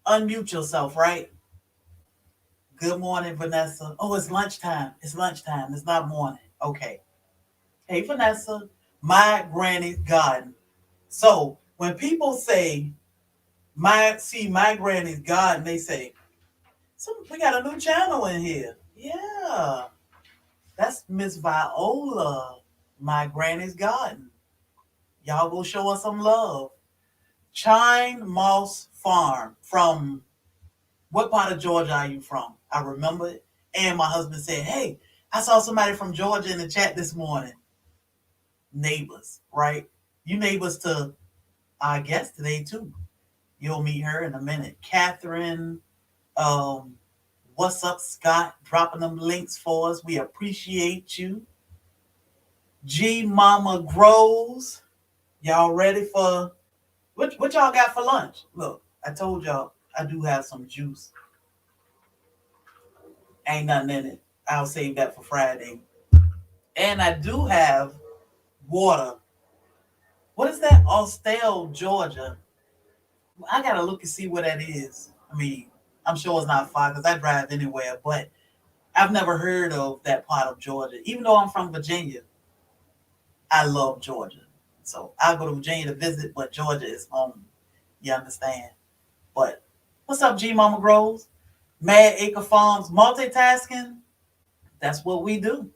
Unmute yourself, right? Good morning, Vanessa. Oh, it's lunchtime. It's lunchtime. It's not morning. Okay. Hey, Vanessa. My granny's garden. So when people say my granny's garden, they say, so we got a new channel in here. Yeah. That's Miss Viola, my granny's garden. Y'all go show us some love. Chine Moss Farm. From what part of Georgia are you from? I remember it. And my husband said, hey, I saw somebody from Georgia in the chat this morning. Neighbors, right? You neighbors to our guest today, too. You'll meet her in a minute. Catherine, um, what's up, Scott? Dropping them links for us. We appreciate you. G Mama Grows. Y'all ready for what y'all got for lunch? Look, I told y'all I do have some juice. Ain't nothing in it. I'll save that for Friday. And I do have water. What is that? Austell, Georgia. I gotta look and see where that is. I mean, I'm sure it's not far because I drive anywhere, but I've never heard of that part of Georgia. Even though I'm from Virginia, I love Georgia. So I'll go to Virginia to visit, but Georgia is home. You understand? But what's up, G Mama Grows? Mad Acre Farms, multitasking. That's what we do.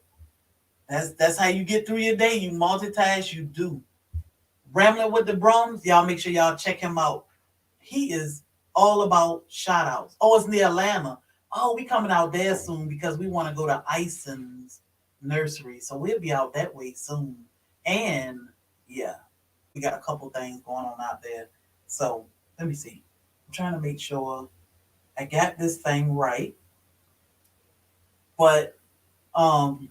That's how you get through your day. You multitask, you do. Rambling with the Brums, y'all make sure y'all check him out. He is all about shout outs. Oh, it's near Atlanta. Oh, we coming out there soon because we want to go to Ison's nursery. So we'll be out that way soon. And yeah, we got a couple things going on out there. So let me see. I'm trying to make sure I got this thing right. But um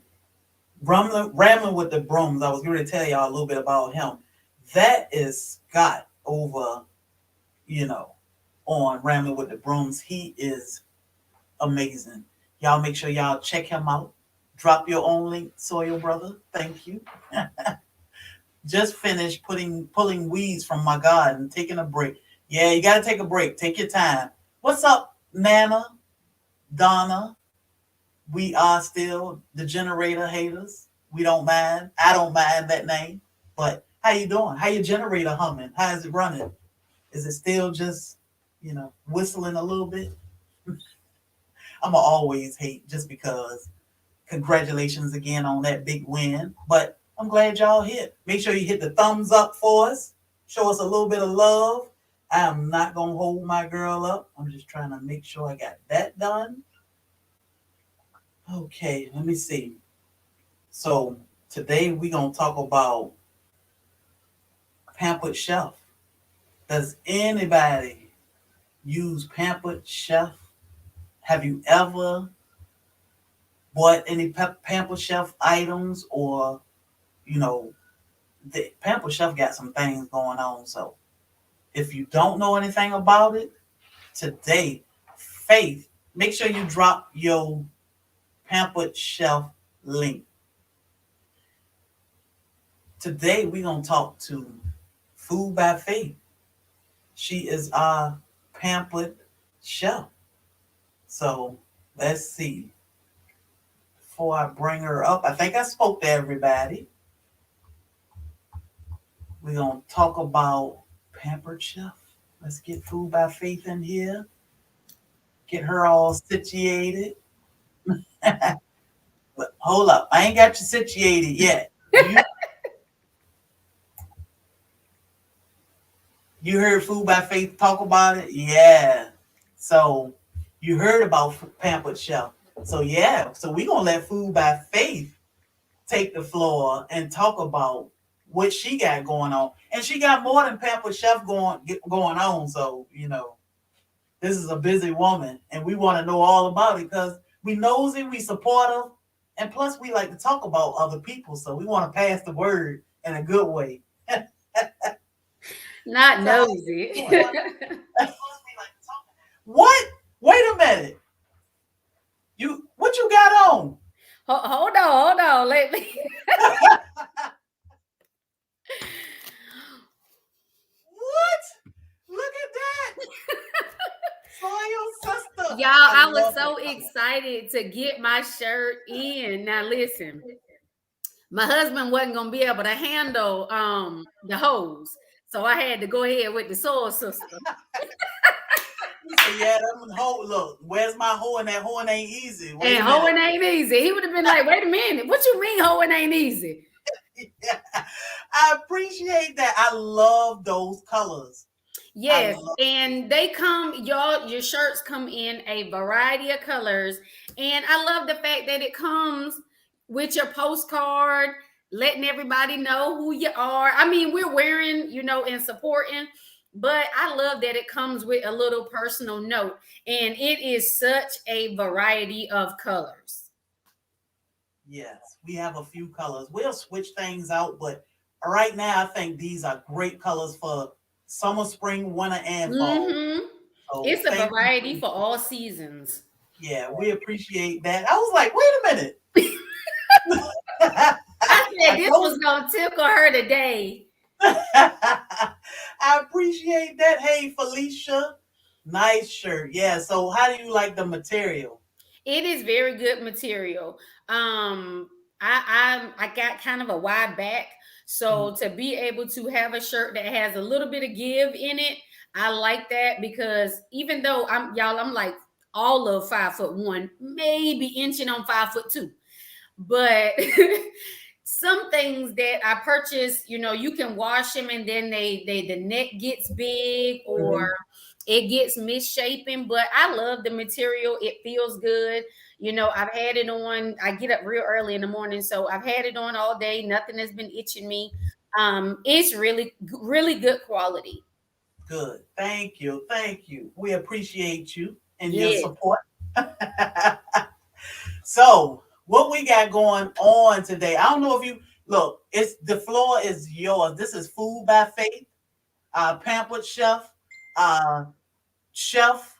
rambling with the Brooms, I was going to tell y'all a little bit about him. That is Scott over, you know, on Rambling with the Brooms. He is amazing. Y'all make sure y'all check him out. Drop your own link, Soil Brother. Thank you. Just finished pulling weeds from my garden, taking a break. Yeah, you gotta take a break. Take your time. What's up, Nana? Donna? We are still the generator haters. We don't mind. I don't mind that name. But how you doing? How your generator humming? How is it running? Is it still just, whistling a little bit? I'ma always hate just because. Congratulations again on that big win. But I'm glad y'all hit. Make sure you hit the thumbs up for us. Show us a little bit of love. I am not gonna hold my girl up. I'm just trying to make sure I got that done. Okay, let me see. So today we're gonna talk about Pampered Chef. Does anybody use Pampered Chef? Have you ever bought any Pampered Chef items, or the Pampered Chef got some things going on. So if you don't know anything about it, today, Faith, make sure you drop your Pampered Chef link. Today we're gonna talk to Food by Faith. She is our Pampered Chef. So let's see. Before I bring her up, I think I spoke to everybody. We're gonna talk about Pampered Chef. Let's get Food by Faith in here. Get her all situated. But hold up, I ain't got you situated yet. You heard Food by Faith talk about it? Yeah. So you heard about Pampered Chef. So yeah, so we're gonna let Food by Faith take the floor and talk about what she got going on. And she got more than Pampered Chef going on. So, this is a busy woman and we want to know all about it because we nosy, we supportive, and plus we like to talk about other people. So we want to pass the word in a good way. Not So how nosy. you doing? What? Wait a minute. What you got on? Hold on. Let me. What? Look at that. excited to get my shirt in. Now listen, my husband wasn't gonna be able to handle the hose. So I had to go ahead with the soul sister. He said, yeah, that hoe. Look, where's my hoe? And that hoe ain't easy. Wait a And minute. hoeing ain't easy. He would have been like, wait a minute, what you mean hoeing ain't easy? Yeah, I appreciate that. I love those colors. I Yes, love. and they come, your shirts come in a variety of colors. And I love the fact that it comes with your postcard, letting everybody know who you are. I mean, we're wearing, and supporting, but I love that it comes with a little personal note. And it is such a variety of colors. Yes, we have a few colors. We'll switch things out, but right now I think these are great colors for summer, spring, winter, and fall. Hmm. So It's a thank you. variety for all seasons. Yeah, we appreciate that. I was like, wait a minute. I said I this told was gonna tickle her today. I appreciate that. Hey, Felicia, nice shirt. Yeah. So, how do you like the material? It is very good material. I got kind of a wide back, Mhm. so to be able to have a shirt that has a little bit of give in it, I like that because even though I'm like all of 5'1", maybe inching on 5'2", but some things that I purchased, you can wash them and then the neck gets big or Mhm. it gets misshapen. But I love the material; it feels good. I've had it on. I get up real early in the morning, so I've had it on all day. Nothing has been itching me. It's really, really good quality. Good. Thank you. Thank you. We appreciate you and your Yes. support. So, what we got going on today? I don't know if you look. It's the floor is yours. This is Food by Faith. Pampered uh, chef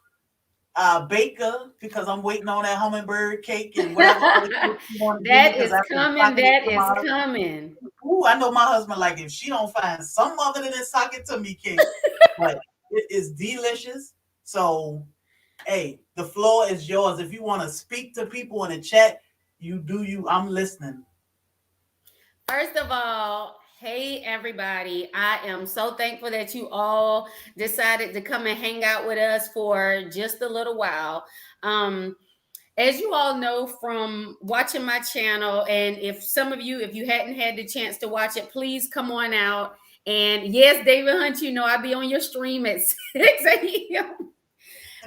baker, because I'm waiting on that hummingbird cake and whatever other cake you want to give me That because is I've been coming. sucking it That to is my husband. coming. Ooh, I know my husband like if she don't find some other than this sock it to me cake, but it is delicious. So hey, the floor is yours. If you want to speak to people in the chat, you do you. I'm listening. First of all, hey everybody. I am so thankful that you all decided to come and hang out with us for just a little while. Um, as you all know from watching my channel, and if some of you, if you hadn't had the chance to watch it, please come on out. And yes, David Hunt, I'll be on your stream at 6 a.m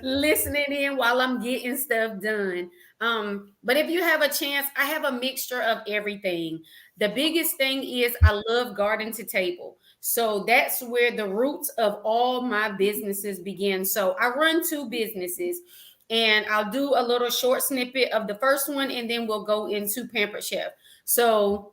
listening in while I'm getting stuff done. But if you have a chance, I have a mixture of everything. The biggest thing is I love garden to table. So that's where the roots of all my businesses begin. So I run two businesses and I'll do a little short snippet of the first one and then we'll go into Pampered Chef. So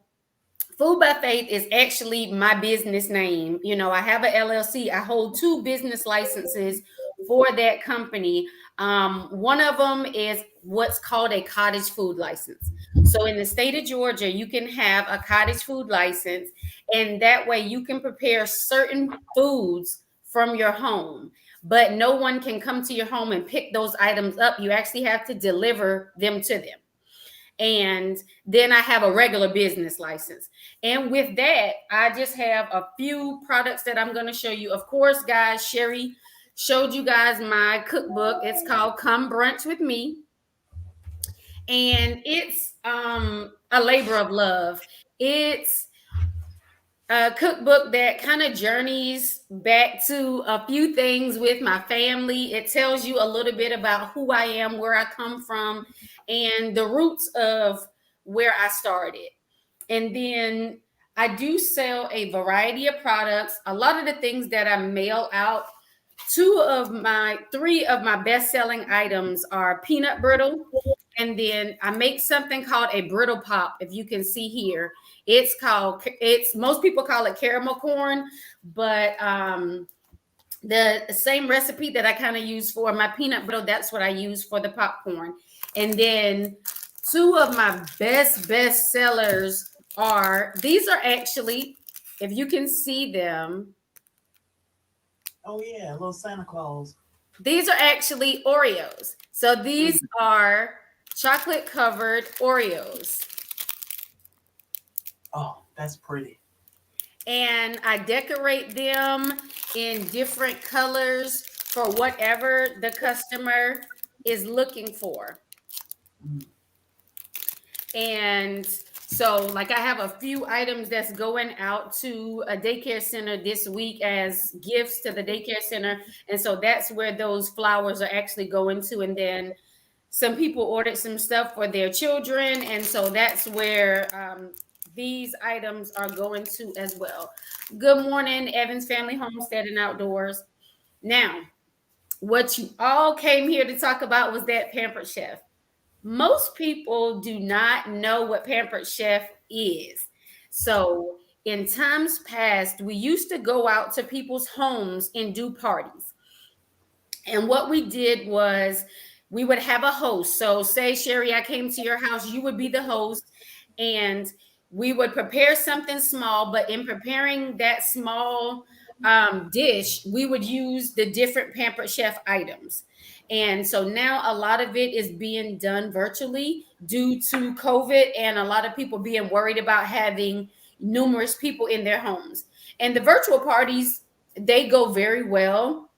Food by Faith is actually my business name. I have a LLC. I hold two business licenses for that company. One of them is what's called a cottage food license. So in the state of Georgia, you can have a cottage food license, and that way you can prepare certain foods from your home. But no one can come to your home and pick those items up. You actually have to deliver them to them. And then I have a regular business license. And with that, I just have a few products that I'm going to show you. Of course, guys, Sherry showed you guys my cookbook. It's called Come Brunch with Me. And it's a labor of love. It's a cookbook that kind of journeys back to a few things with my family. It tells you a little bit about who I am, where I come from, and the roots of where I started. And then I do sell a variety of products. A lot of the things that I mail out, three of my best selling items are peanut brittle. And then I make something called a brittle pop. If you can see here, it's most people call it caramel corn, but the same recipe that I kind of use for my peanut brittle, that's what I use for the popcorn. And then two of my best sellers these are actually, if you can see them, Oh yeah, little Santa Claus. these are actually Oreos. So these Mm. are chocolate covered Oreos. Oh, that's pretty. And I decorate them in different colors for whatever the customer is looking for. Mm. And so, like, I have a few items that's going out to a daycare center this week as gifts to the daycare center. And so that's where those flowers are actually going to. And then some people ordered some stuff for their children. And so that's where these items are going to as well. Good morning, Evans Family Homestead and Outdoors. Now, what you all came here to talk about was that Pampered Chef. Most people do not know what Pampered Chef is. So, in times past, we used to go out to people's homes and do parties. And what we did was we would have a host. So, say, Sherry, I came to your house, you would be the host, and we would prepare something small. But in preparing that small dish, we would use the different Pampered Chef items. And so now a lot of it is being done virtually due to COVID and a lot of people being worried about having numerous people in their homes. And the virtual parties, they go very well.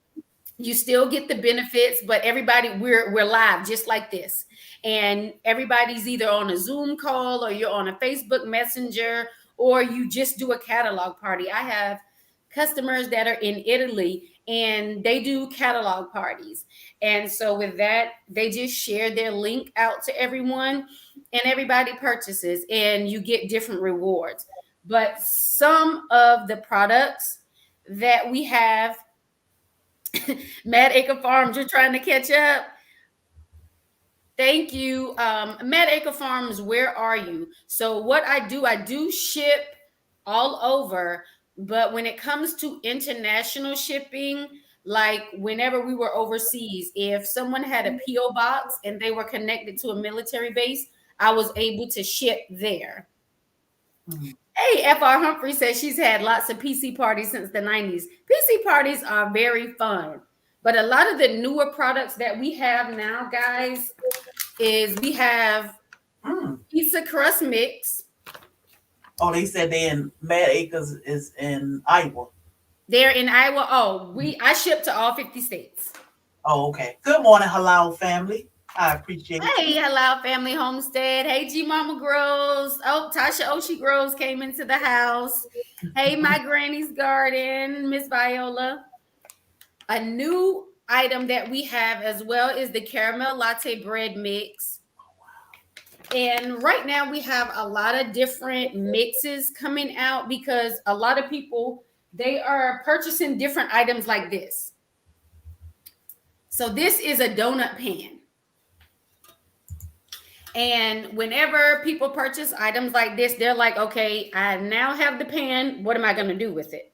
You still get the benefits, but everybody, we're live just like this, and everybody's either on a Zoom call or you're on a Facebook Messenger, or you just do a catalog party. I have customers that are in Italy and they do catalog parties, and so with that they just share their link out to everyone and everybody purchases and you get different rewards. But some of the products that we have, Mad Acre Farms, you're trying to catch up. Thank you. Mad Acre Farms, where are you? So, what I do ship all over, but when it comes to international shipping, like whenever we were overseas, if someone had a P.O. box and they were connected to a military base, I was able to ship there. Mm. Hey, FR Humphrey says she's had lots of PC parties since the 90s. PC parties are very fun. But a lot of the newer products that we have now, guys, is we have Mm. pizza crust mix. Oh, they said they in Mad Acres is in Iowa. They're in Iowa. Oh, I ship to all 50 states. Oh, okay. Good morning, Halal family. I appreciate Hey, you. hello, Family Homestead. Hey, G Mama Grows. Oh, Tasha Oshie Grows came into the house. Hey, my granny's garden, Miss Viola. A new item that we have as well is the caramel latte bread mix. And right now we have a lot of different mixes coming out because a lot of people, they are purchasing different items like this. So this is a donut pan. And whenever people purchase items like this, they're like, okay, I now have the pan. What am I going to do with it?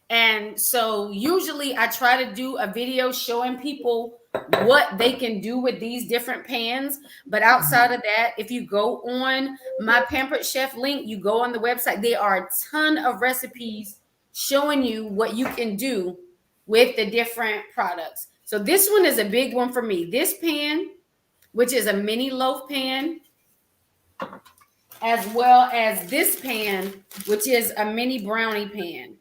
And so usually I try to do a video showing people what they can do with these different pans. But outside of that, if you go on my Pampered Chef link, you go on the website, there are a ton of recipes showing you what you can do with the different products. So this one is a big one for me. This pan, which is a mini loaf pan, as well as this pan, which is a mini brownie pan.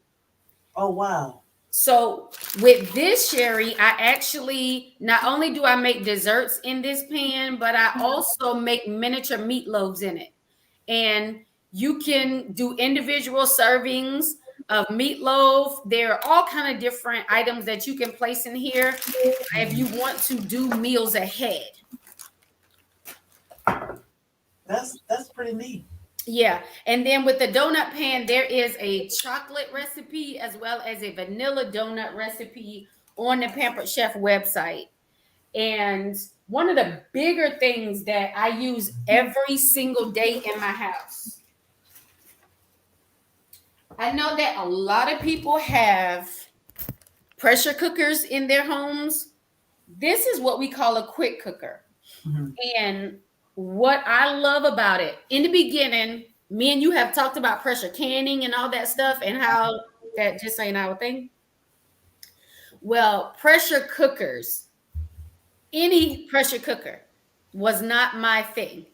Oh, wow. So with this, Sherry, I actually, not only do I make desserts in this pan, but I also make miniature meatloaves in it. And you can do individual servings of meatloaf. There are all kind of different items that you can place in here if you want to do meals ahead. That's pretty neat. Yeah. And then with the donut pan, there is a chocolate recipe as well as a vanilla donut recipe on the Pampered Chef website. And one of the bigger things that I use every single day in my house, I know that a lot of people have pressure cookers in their homes. This is what we call a quick cooker. Mhm. And what I love about it, in the beginning, me and you have talked about pressure canning and all that stuff and how that just ain't our thing. Well, pressure cookers, any pressure cooker, was not my thing.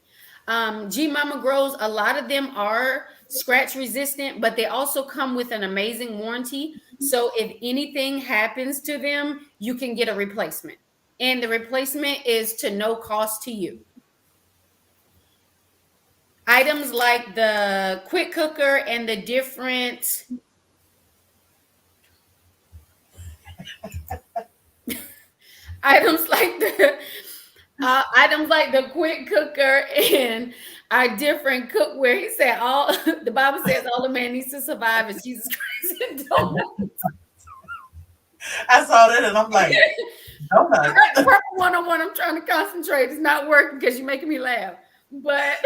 G Mama Grows, a lot of them are scratch resistant, but they also come with an amazing warranty. So if anything happens to them, you can get a replacement. And the replacement is to no cost to you. Items like the quick cooker and the different items like the items like the quick cooker and our different cookware. He said all the Bible says all a man needs to survive is Jesus Christ and donuts. I saw that and I'm like, donuts. Purple 101, I'm trying to concentrate. It's not working because you're making me laugh. But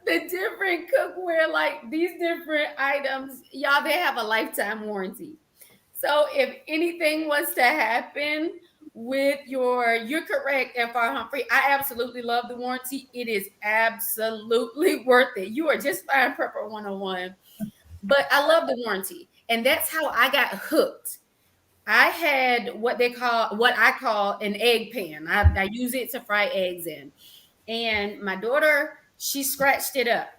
the different cookware, like these different items, y'all, they have a lifetime warranty. So if anything was to happen with you're correct, FR Humphrey. I absolutely love the warranty. It is absolutely worth it. You are just fine, Prepper 101. But I love the warranty. And that's how I got hooked. I had what I call an egg pan. I use it to fry eggs in. And my daughter, she scratched it up.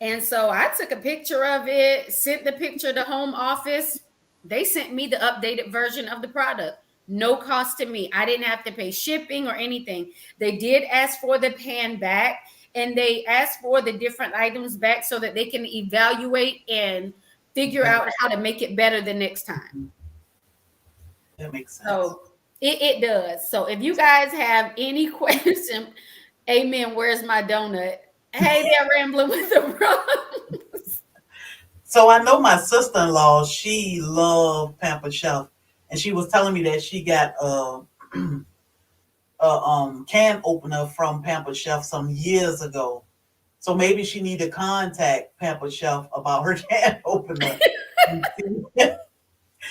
And so I took a picture of it, sent the picture to home office. They sent me the updated version of the product. No cost to me. I didn't have to pay shipping or anything. They did ask for the pan back, and they asked for the different items back so that they can evaluate and figure out how to make it better the next time. That makes sense. So it does. So if you guys have any question, amen, where's my donut? Hey there, rambling with the Bronx. So I know my sister-in-law, she loved Pampered Chef, and she was telling me that she got a can opener from Pampered Chef some years ago. So maybe she need to contact Pampered Chef about her can opener.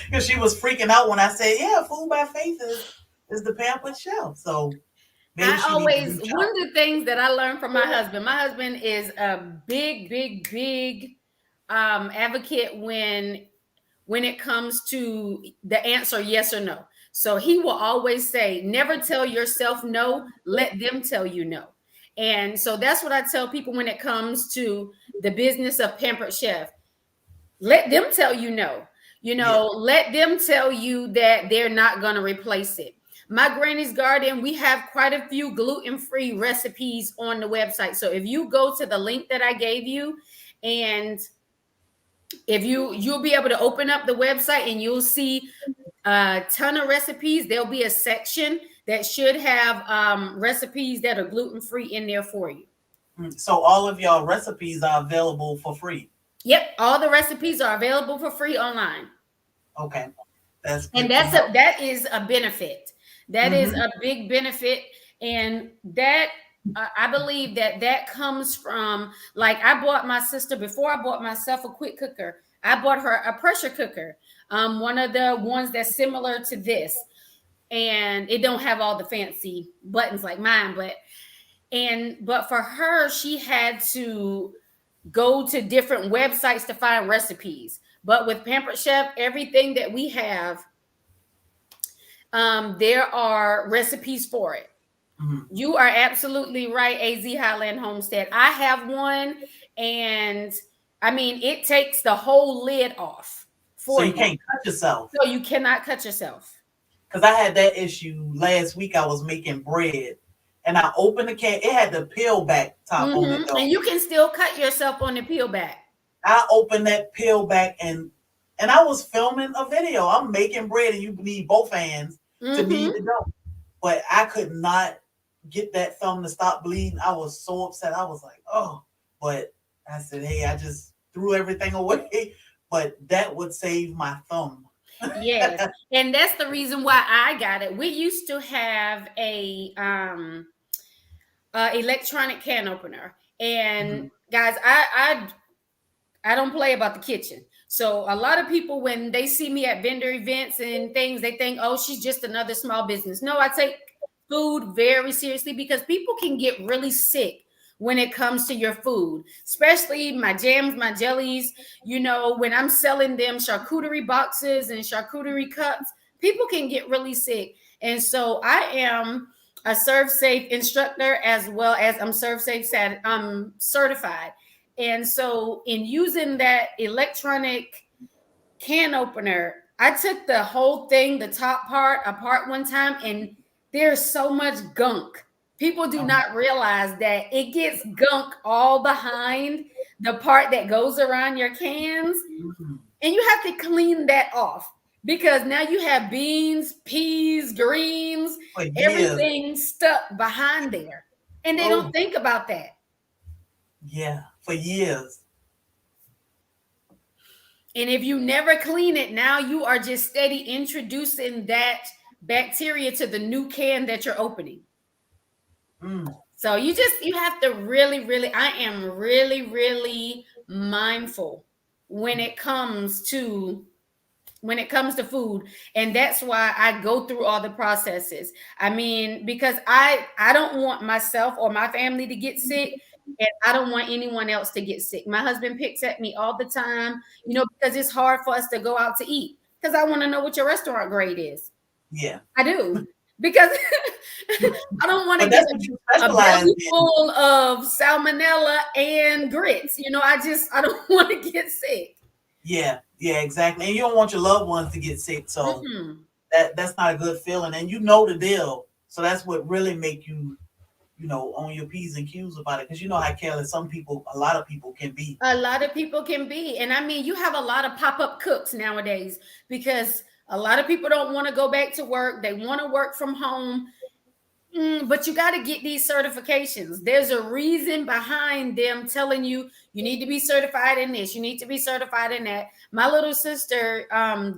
Because she was freaking out when I said, yeah, Food by Faith is the Pampered Chef. So maybe I always, one of the things that I learned from my husband is a big advocate when it comes to the answer yes or no. So he will always say, never tell yourself no, let them tell you no. And so that's what I tell people when it comes to the business of Pampered Chef. Let them tell you no. Let them tell you that they're not going to replace it. My Granny's Garden, we have quite a few gluten-free recipes on the website. So if you go to the link that I gave you, and if you'll be able to open up the website and you'll see a ton of recipes. There'll be a section that should have recipes that are gluten-free in there for you. So all of y'all recipes are available for free. Yep, all the recipes are available for free online. Okay, that is a benefit. That is a big benefit, and that I believe that comes from, like, I bought my sister, before I bought myself a quick cooker, I bought her a pressure cooker, one of the ones that's similar to this, and it don't have all the fancy buttons like mine, but for her, she had to go to different websites to find recipes. But with Pampered Chef, everything that we have, there are recipes for it. You are absolutely right, AZ Highland Homestead. I have one, and I mean, it takes the whole lid off for you. So you can't cut yourself. So you cannot cut yourself. Because I had that issue last week. I was making bread, and I opened the can. It had the peel back top on it, though. And you can still cut yourself on the peel back. I opened that peel back, and I was filming a video. I'm making bread, and you need both hands to knead the dough. But I could not get that thumb to stop bleeding. I was so upset. I was like, oh. But I said, hey, I just threw everything away. But that would save my thumb. Yes. And that's the reason why I got it. We used to have a electronic can opener. And guys, I don't play about the kitchen. So a lot of people, when they see me at vendor events and things, they think, oh, she's just another small business. No, I take food very seriously, because people can get really sick when it comes to your food, especially my jams, my jellies. When I'm selling them charcuterie boxes and charcuterie cups, people can get really sick. And so I am a Serve Safe instructor, as well as I'm Serve Safe certified. And so in using that electronic can opener, I took the whole thing, the top part apart one time, and there's so much gunk. People do Um, not realize that it gets gunk all behind the part that goes around your cans, mhm. and you have to clean that off because now you have beans, peas, greens, For years. everything stuck behind there. And they don't Oh, think about that. yeah, for years. And if you never clean it, now you are just steady introducing that bacteria to the new can that you're opening. Mm, So you have to really, I am really mindful when it comes to food, and that's why I go through all the processes. I mean, because I don't want myself or my family to get sick, and I don't want anyone else to get sick. My husband picks at me all the time, because it's hard for us to go out to eat, because I want to know what your restaurant grade is. yeah. I do, because I don't want to But get that's what you a specialize belly in. full of salmonella and grits. I don't want to get sick. Yeah, yeah, exactly. And you don't want your loved ones to get sick, so Mm-mm. that's not a good feeling. And you know the deal, so that's what really make you, on your p's and q's about it, because you know how careless a lot of people can be. A lot of people can be. And I mean, you have a lot of pop up cooks nowadays because a lot of people don't want to go back to work. They want to work from home. But you got to get these certifications. There's a reason behind them telling you you need to be certified in this, you need to be certified in that. My little sister,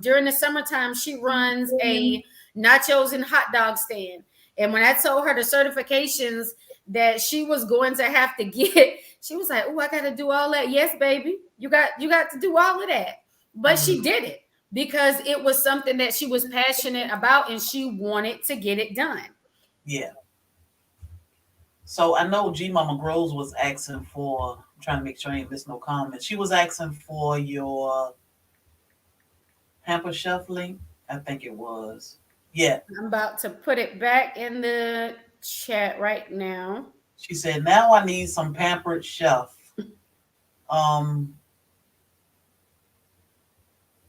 during the summertime, she runs a nachos and hot dog stand. And when I told her the certifications that she was going to have to get, she was like, "Oh, I got to do all that." Yes, baby, you got to do all of that. But she Mhm. did it because it was something that she was passionate about and she wanted to get it done. Yeah. So I know G Mama Grows was asking for. I'm trying to make sure I ain't missed no comments. She was asking for your Hamper Chef link. I think it was. Yeah. I'm about to put it back in the chat right now. She said, "Now I need some Pampered Chef." Um,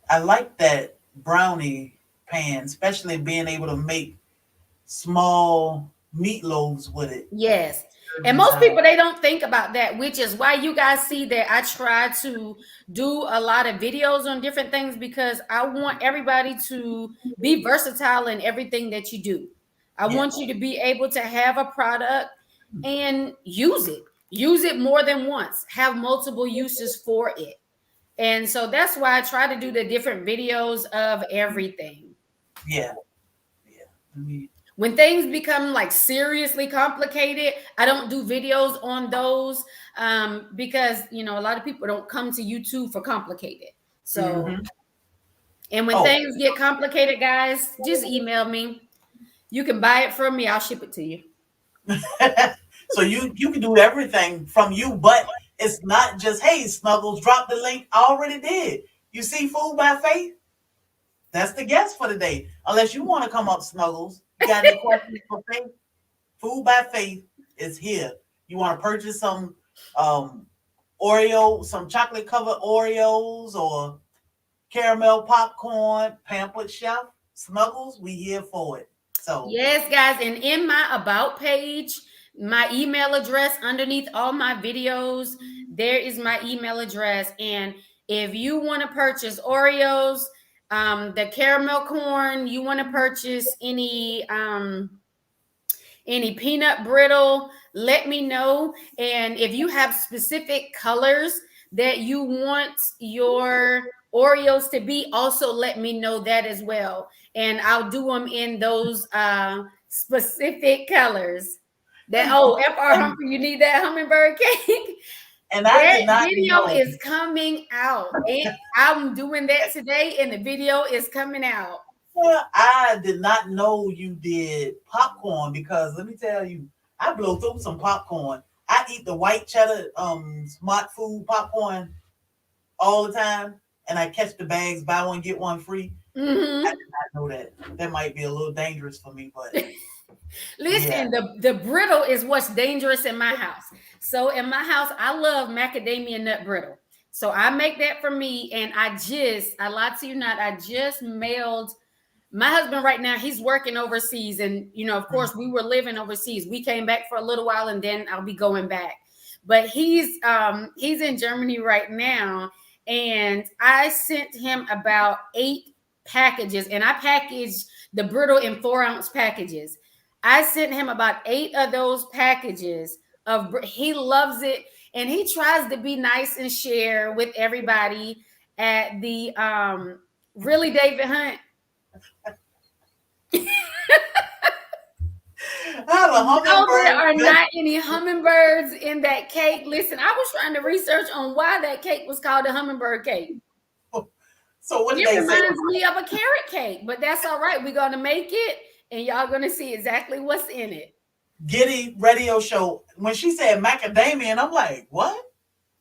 I like that brownie pan, especially being able to make small meatloaves with it. Yes. And Serving most people, size. they don't think about that, which is why you guys see that I try to do a lot of videos on different things, because I want everybody to be versatile in everything that you do. I Yeah, want you to be able to have a product and use it. Use it more than once. Have multiple uses for it. And so that's why I try to do the different videos of everything. yeah, yeah. I mean, When things become like seriously complicated, I don't do videos on those, because a lot of people don't come to YouTube for complicated. So, hmm. and when Oh, things get complicated, guys, just email me. You can buy it from me. I'll ship it to you. so you can do everything from you, but it's not just, hey, Snuggles, drop the link. I already did. You see Food by Faith? That's the guest for today. Unless you want to come up, Snuggles. You got any questions for Faith? Food by Faith is here. You want to purchase some um some chocolate covered Oreos or caramel popcorn, Pampered Chef, Snuggles, we here for it. So Yes, guys. And in my about page, my email address underneath all my videos, there is my email address. And if you want to purchase Oreos, the caramel corn, you want to purchase any peanut brittle, let me know. And if you have specific colors that you want your Oreos to be, also let me know that as well. And I'll do them in those specific colors. FR and Humphrey, you need that hummingbird cake. I That did not video know. is coming out. I'm doing that today, and the video is coming out. I did not know you did popcorn, because let me tell you, I blow through some popcorn. I eat the white cheddar smart food popcorn all the time, and I catch the bags, buy one get one free. I Mm-hmm. did not know that. That might be a little dangerous for me, but yeah. Listen, the brittle is what's dangerous in my house. So in my house, I love macadamia nut brittle. So I make that for me, and I lied to you not, I just mailed my husband right now. He's working overseas, and of course, we were living overseas. We came back for a little while, and then I'll be going back. But he's in Germany right now, and I sent him about 8 packages, and I packaged the brittle in 4-ounce packages. I sent him about 8 of those packages he loves it, and he tries to be nice and share with everybody at the really David Hunt. I have a No, there hummingbird. are not any hummingbirds in that cake. Listen, I was trying to research on why that cake was called a hummingbird cake. So what did It they say? reminds me of a carrot cake, but that's all right. We're going to make it, and y'all going to see exactly what's in it. Giddy radio show. When she said macadamia, and I'm like, what?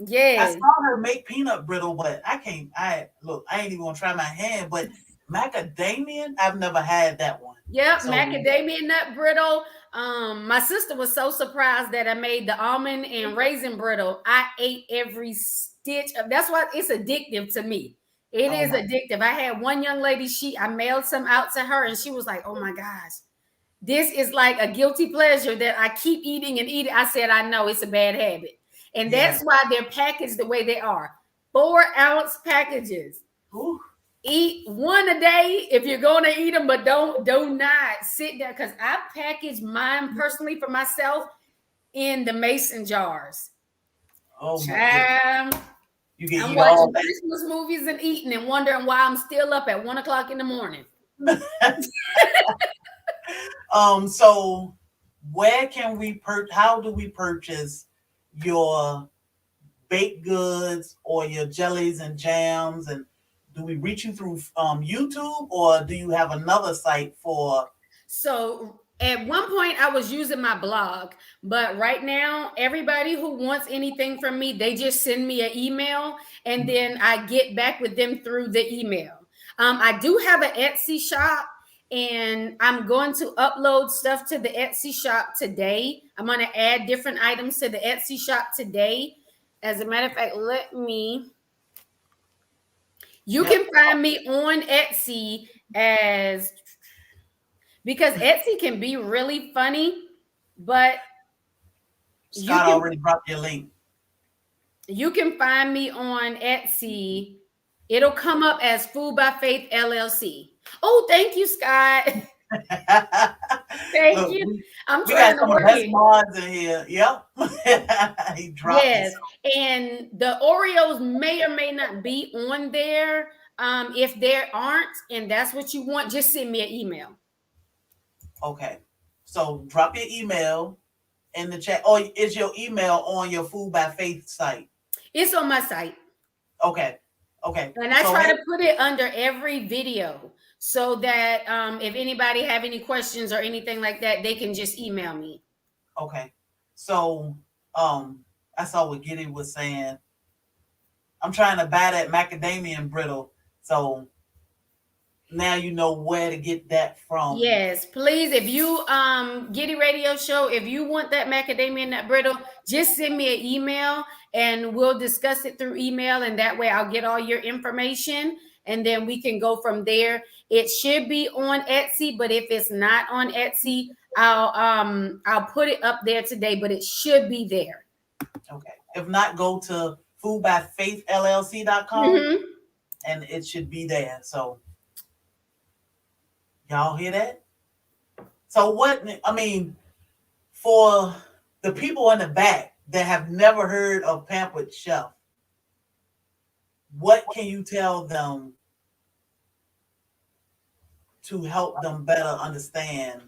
I Yes. saw her make peanut brittle, but I can't. I look. I ain't even gonna try my hand. But macadamia, I've never had that one. Yep, So macadamia nut brittle. My sister was so surprised that I made the almond and raisin brittle. I ate every stitch of. That's why it's addictive to me. It oh is my, addictive. I had one young lady. I mailed some out to her, and she was like, "Oh my gosh, this is like a guilty pleasure that I keep eating and eating." I said, "I know it's a bad habit, and yeah. that's why they're packaged the way they are. 4-ounce packages." Ooh, Eat one a day if you're going to eat them, but do not sit there, because I package mine personally for myself in the mason jars. oh my goodness. Child, You can I'm eat all watching Christmas movies and eating and wondering why I'm still up at 1 o'clock in the morning. that. So where can we how do we purchase your baked goods or your jellies and jams, and do we reach you through YouTube, or do you have another site for? So at one point I was using my blog, but right now everybody who wants anything from me, they just send me an email, and then I get back with them through the email. I do have an Etsy shop, and I'm going to upload stuff to the Etsy shop today. I'm going to add different items to the Etsy shop today. As a matter of fact, you Yep. can find me on Etsy as, because Etsy can be really funny, but you Scott can already dropped your link. you can find me on Etsy. It'll come up as Food by Faith LLC. Oh, thank you, Scott. Thank Look, you. I'm we got trying to some of the work best it. mods in here. Yep. He dropped Yes, this. and the Oreos may or may not be on there. If there aren't, and that's what you want, just send me an email. Okay. So drop your email in the chat. Or is your email on your Food by Faith site? It's on my site. Okay. Okay. And I So try to put it under every video so that if anybody have any questions or anything like that, they can just email me. okay. So I saw what Giddy was saying. I'm trying to buy that macadamia and brittle. So now you know where to get that from. Yes, please. If you Giddy Radio Show, if you want that macadamia nut brittle, just send me an email and we'll discuss it through email, and that way I'll get all your information and then we can go from there. It should be on Etsy, but if it's not on Etsy, I'll put it up there today, but it should be there. Okay. If not, go to foodbyfaithllc.com Mm-hmm. and it should be there. So y'all hear that? So what I mean, for the people in the back that have never heard of Pampered Chef, what can you tell them to help them better understand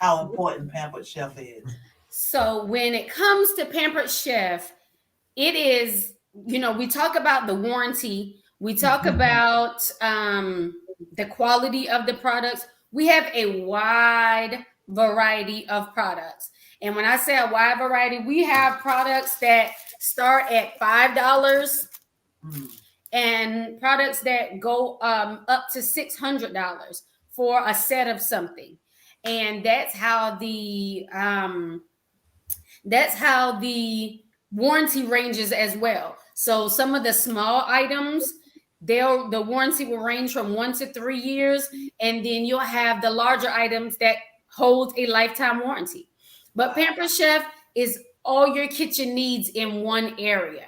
how important Pampered Chef is? So when it comes to Pampered Chef, it is, we talk about the warranty, we talk about the quality of the products. We have a wide variety of products. And when I say a wide variety, we have products that start at $5. Mm. and products that go up to $600 for a set of something. And that's how the warranty ranges as well. So some of the small items, the warranty will range from 1 to 3 years, and then you'll have the larger items that hold a lifetime warranty. But Pamper Chef is all your kitchen needs in one area.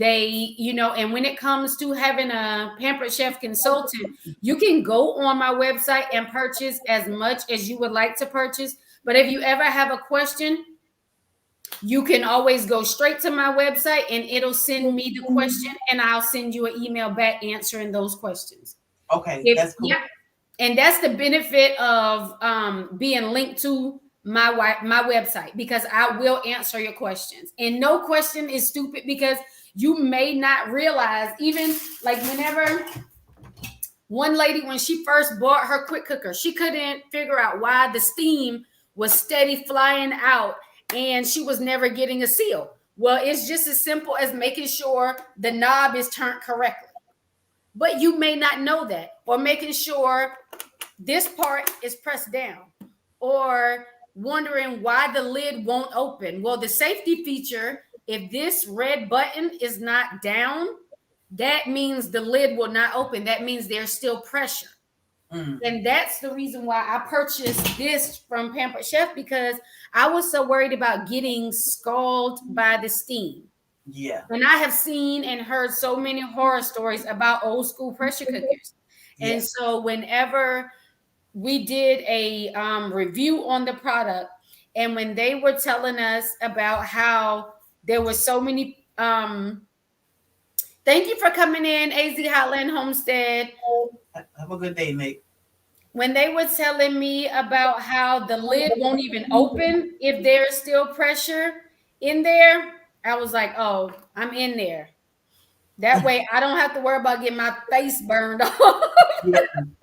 And when it comes to having a Pampered Chef consultant, you can go on my website and purchase as much as you would like to purchase. But if you ever have a question, you can always go straight to my website and it'll send me the question, and I'll send you an email back answering those questions. Okay, that's cool. Yeah, and that's the benefit of being linked to my website, because I will answer your questions, and no question is stupid, because you may not realize, even like whenever one lady, when she first bought her quick cooker, she couldn't figure out why the steam was steady flying out and she was never getting a seal. Well, it's just as simple as making sure the knob is turned correctly. But you may not know that, or making sure this part is pressed down, or wondering why the lid won't open. Well, the safety feature, if this red button is not down, that means the lid will not open. That means there's still pressure. And that's the reason why I purchased this from Pampered Chef, because I was so worried about getting scalded by the steam. Yeah. And I have seen and heard so many horror stories about old school pressure cookers. And so whenever we did a review on the product, and when they were telling us about how there were so many, thank you for coming in, AZ Hotland Homestead. Have a good day, Nick. When they were telling me about how the lid won't even open if there's still pressure in there, I was like, oh, I'm in there. That way I don't have to worry about getting my face burned off. Yeah.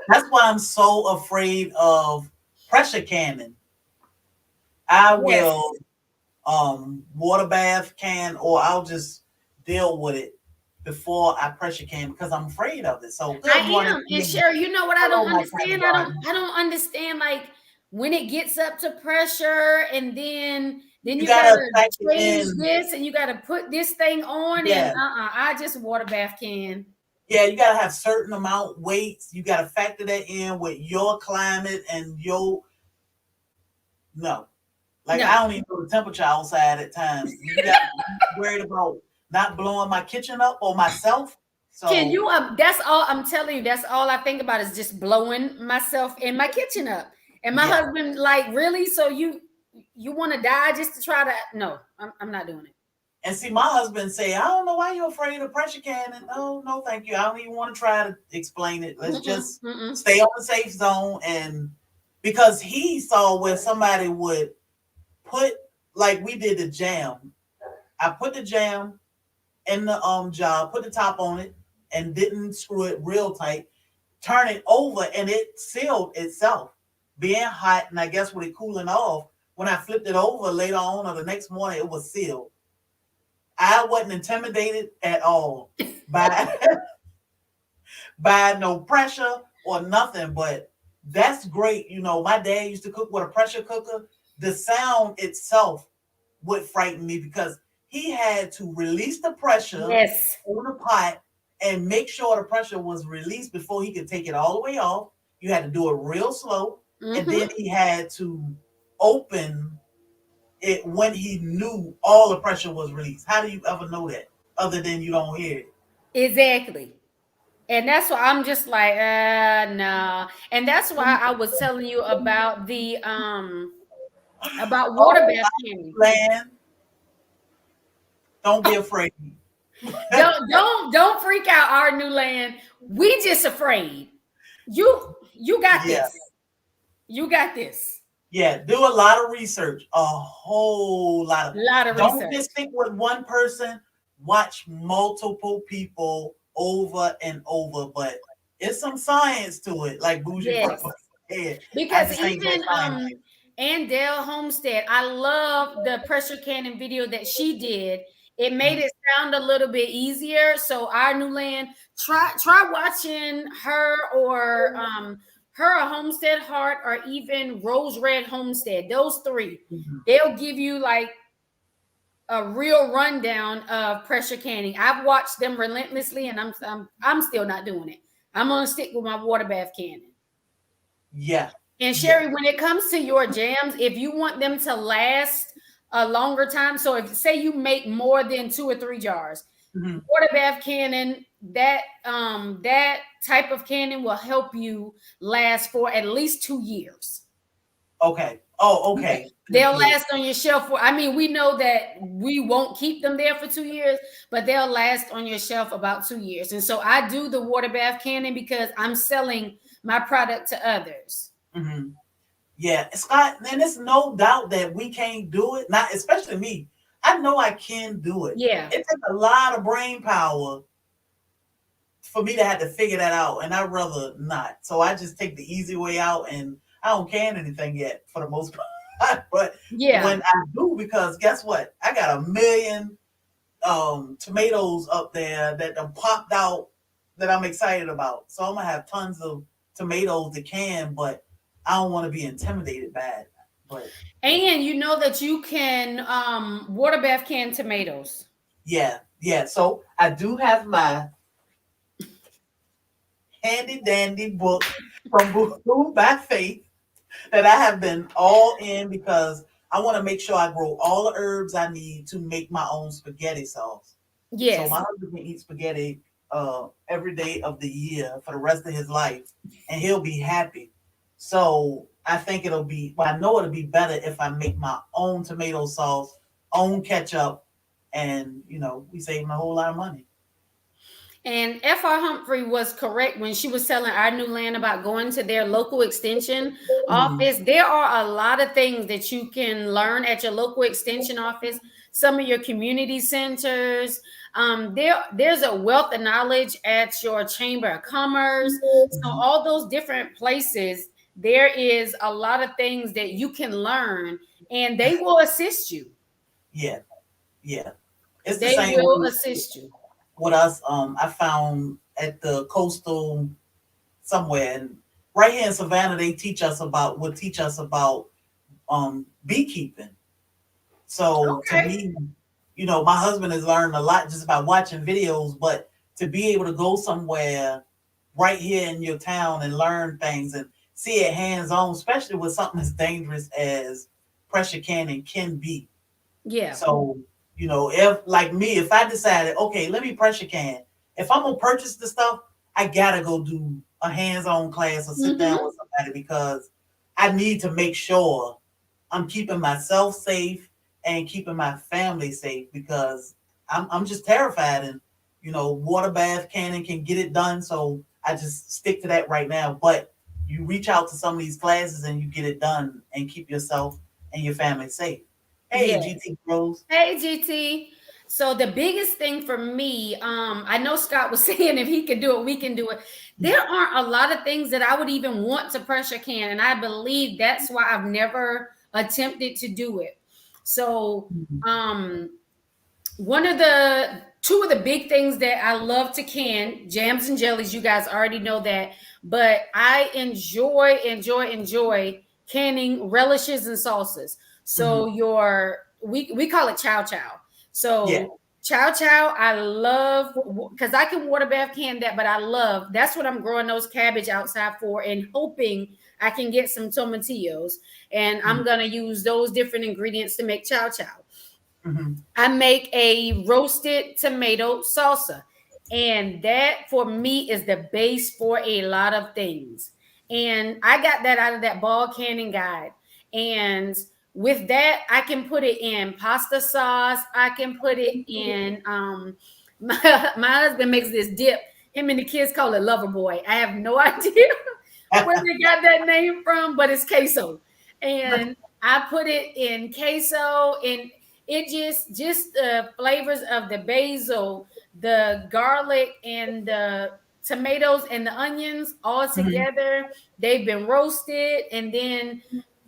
That's why I'm so afraid of pressure canning. I will water bath can, or I'll just deal with it before I pressure can, because I'm afraid of it. So good morning. And Sherry, you know what I don't understand? I don't understand, like, when it gets up to pressure, and then you gotta change this, and you gotta put this thing on, and I just water bath can. Yeah, you gotta have certain amount weights. You gotta factor that in with your climate and your I don't even know the temperature outside at times. You got worried about not blowing my kitchen up or myself. So can you that's all I'm telling you, that's all I think about, is just blowing myself in my kitchen up. And my husband, like, really? So you want to die just to try to? No, I'm not doing it. And see, my husband say, I don't know why you're afraid of pressure canning. No, thank you. I don't even want to try to explain it. Let's just stay on the safe zone. And because he saw where somebody would put, like we did the jam. I put the jam in the jar, put the top on it, and didn't screw it real tight. Turn it over, and it sealed itself, being hot. And I guess with it cooling off, when I flipped it over later on or the next morning, it was sealed. I wasn't intimidated at all by by no pressure or nothing. But that's great. You know, my dad used to cook with a pressure cooker. The sound itself would frighten me, because he had to release the pressure on the pot and make sure the pressure was released before he could take it all the way off. You had to do it real slow. And then he had to open it when he knew all the pressure was released. How do you ever know that other than you don't hear it? Exactly. And that's why I'm just like, no. And that's why I was telling you about the about water bath canning. Don't be afraid. don't freak out, our new land. We just afraid. You got this. You got this. Yeah, do a lot of research. A whole lot of research. Don't just stick with one person. Watch multiple people over and over. But it's some science to it, like Bougie. Because even Andell Homestead, I love the pressure canning video that she did. It made Mhm. it sound a little bit easier. So our new land, try watching her or her a Homestead Heart or even Rose Red Homestead. Those three, Mhm. they'll give you like a real rundown of pressure canning. I've watched them relentlessly, and I'm still not doing it. I'm gonna stick with my water bath canning. Yeah, And yeah. Sherry, when it comes to your jams, if you want them to last a longer time, so if say you make more than 2 or 3 jars, Mhm. water bath canning, that type of canning will help you last for at least 2 years. Okay. Oh, okay. Good, They'll good. last on your shelf for, I mean, we know that we won't keep them there for 2 years, but they'll last on your shelf about 2 years. And so I do the water bath canning because I'm selling my product to others. Mhm. Yeah, Scott, and there's no doubt that we can't do it. Not especially me. I know I can do it. Yeah. It takes a lot of brain power for me to have to figure that out, and I'd rather not. So I just take the easy way out, and I don't can anything yet for the most part. But Yeah. when I do, because guess what? I got a million tomatoes up there that have popped out that I'm excited about. So I'm gonna have tons of tomatoes to can, but I don't want to be intimidated by it. But And you know that you can water bath can tomatoes. yeah, yeah. So I do have my handy dandy book from Food by Faith that I have been all in because I want to make sure I grow all the herbs I need to make my own spaghetti sauce. So Yes. my husband can eat spaghetti every day of the year for the rest of his life, and he'll be happy. So I think it'll be. Well, I know it'll be better if I make my own tomato sauce, own ketchup, and we save a whole lot of money. And F.R. Humphrey was correct when she was telling our new land about going to their local extension Mhm. office. There are a lot of things that you can learn at your local extension office, some of your community centers. There's a wealth of knowledge at your chamber of commerce. So Mhm. all those different places, there is a lot of things that you can learn, and they will assist you. Yeah, yeah. It's the They same will way assist you. with us. I found at the coastal somewhere, and right here in Savannah, they teach us about beekeeping. So to Okay. me, my husband has learned a lot just by watching videos, but to be able to go somewhere right here in your town and learn things and see it hands on, especially with something as dangerous as pressure canning can be. Yeah. So, if like me, if I decided, okay, let me pressure can, if I'm gonna purchase the stuff, I gotta go do a hands-on class or sit down Mm-hmm. with somebody because I need to make sure I'm keeping myself safe and keeping my family safe because I'm just terrified and water bath cannon can get it done. So I just stick to that right now. But you reach out to some of these classes and you get it done and keep yourself and your family safe. Hey, Yes. GT Rose. Hey, GT. So the biggest thing for me, I know Scott was saying if he can do it, we can do it. There aren't a lot of things that I would even want to pressure can, and I believe that's why I've never attempted to do it. So, um, one of the two of the big things that I love to can, jams and jellies, you guys already know that, but I enjoy canning relishes and salsas. Mm-hmm. So we call it chow chow. Yeah. So chow chow, I love because I can water bath can that, but I love that's what I'm growing those cabbage outside for and hoping I can get some tomatillos, and Mm-hmm. I'm gonna use those different ingredients to make chow chow. Mm-hmm. I make a roasted tomato salsa. And that for me is the base for a lot of things. And I got that out of that ball canning guide. And with that, I can put it in pasta sauce. I can put it in my husband makes this dip. Him and the kids call it Lover Boy. I have no idea where they got that name from, but it's queso. And I put it in queso and it just the flavors of the basil, the garlic, and the tomatoes and the onions all Mm-hmm. together. They've been roasted and then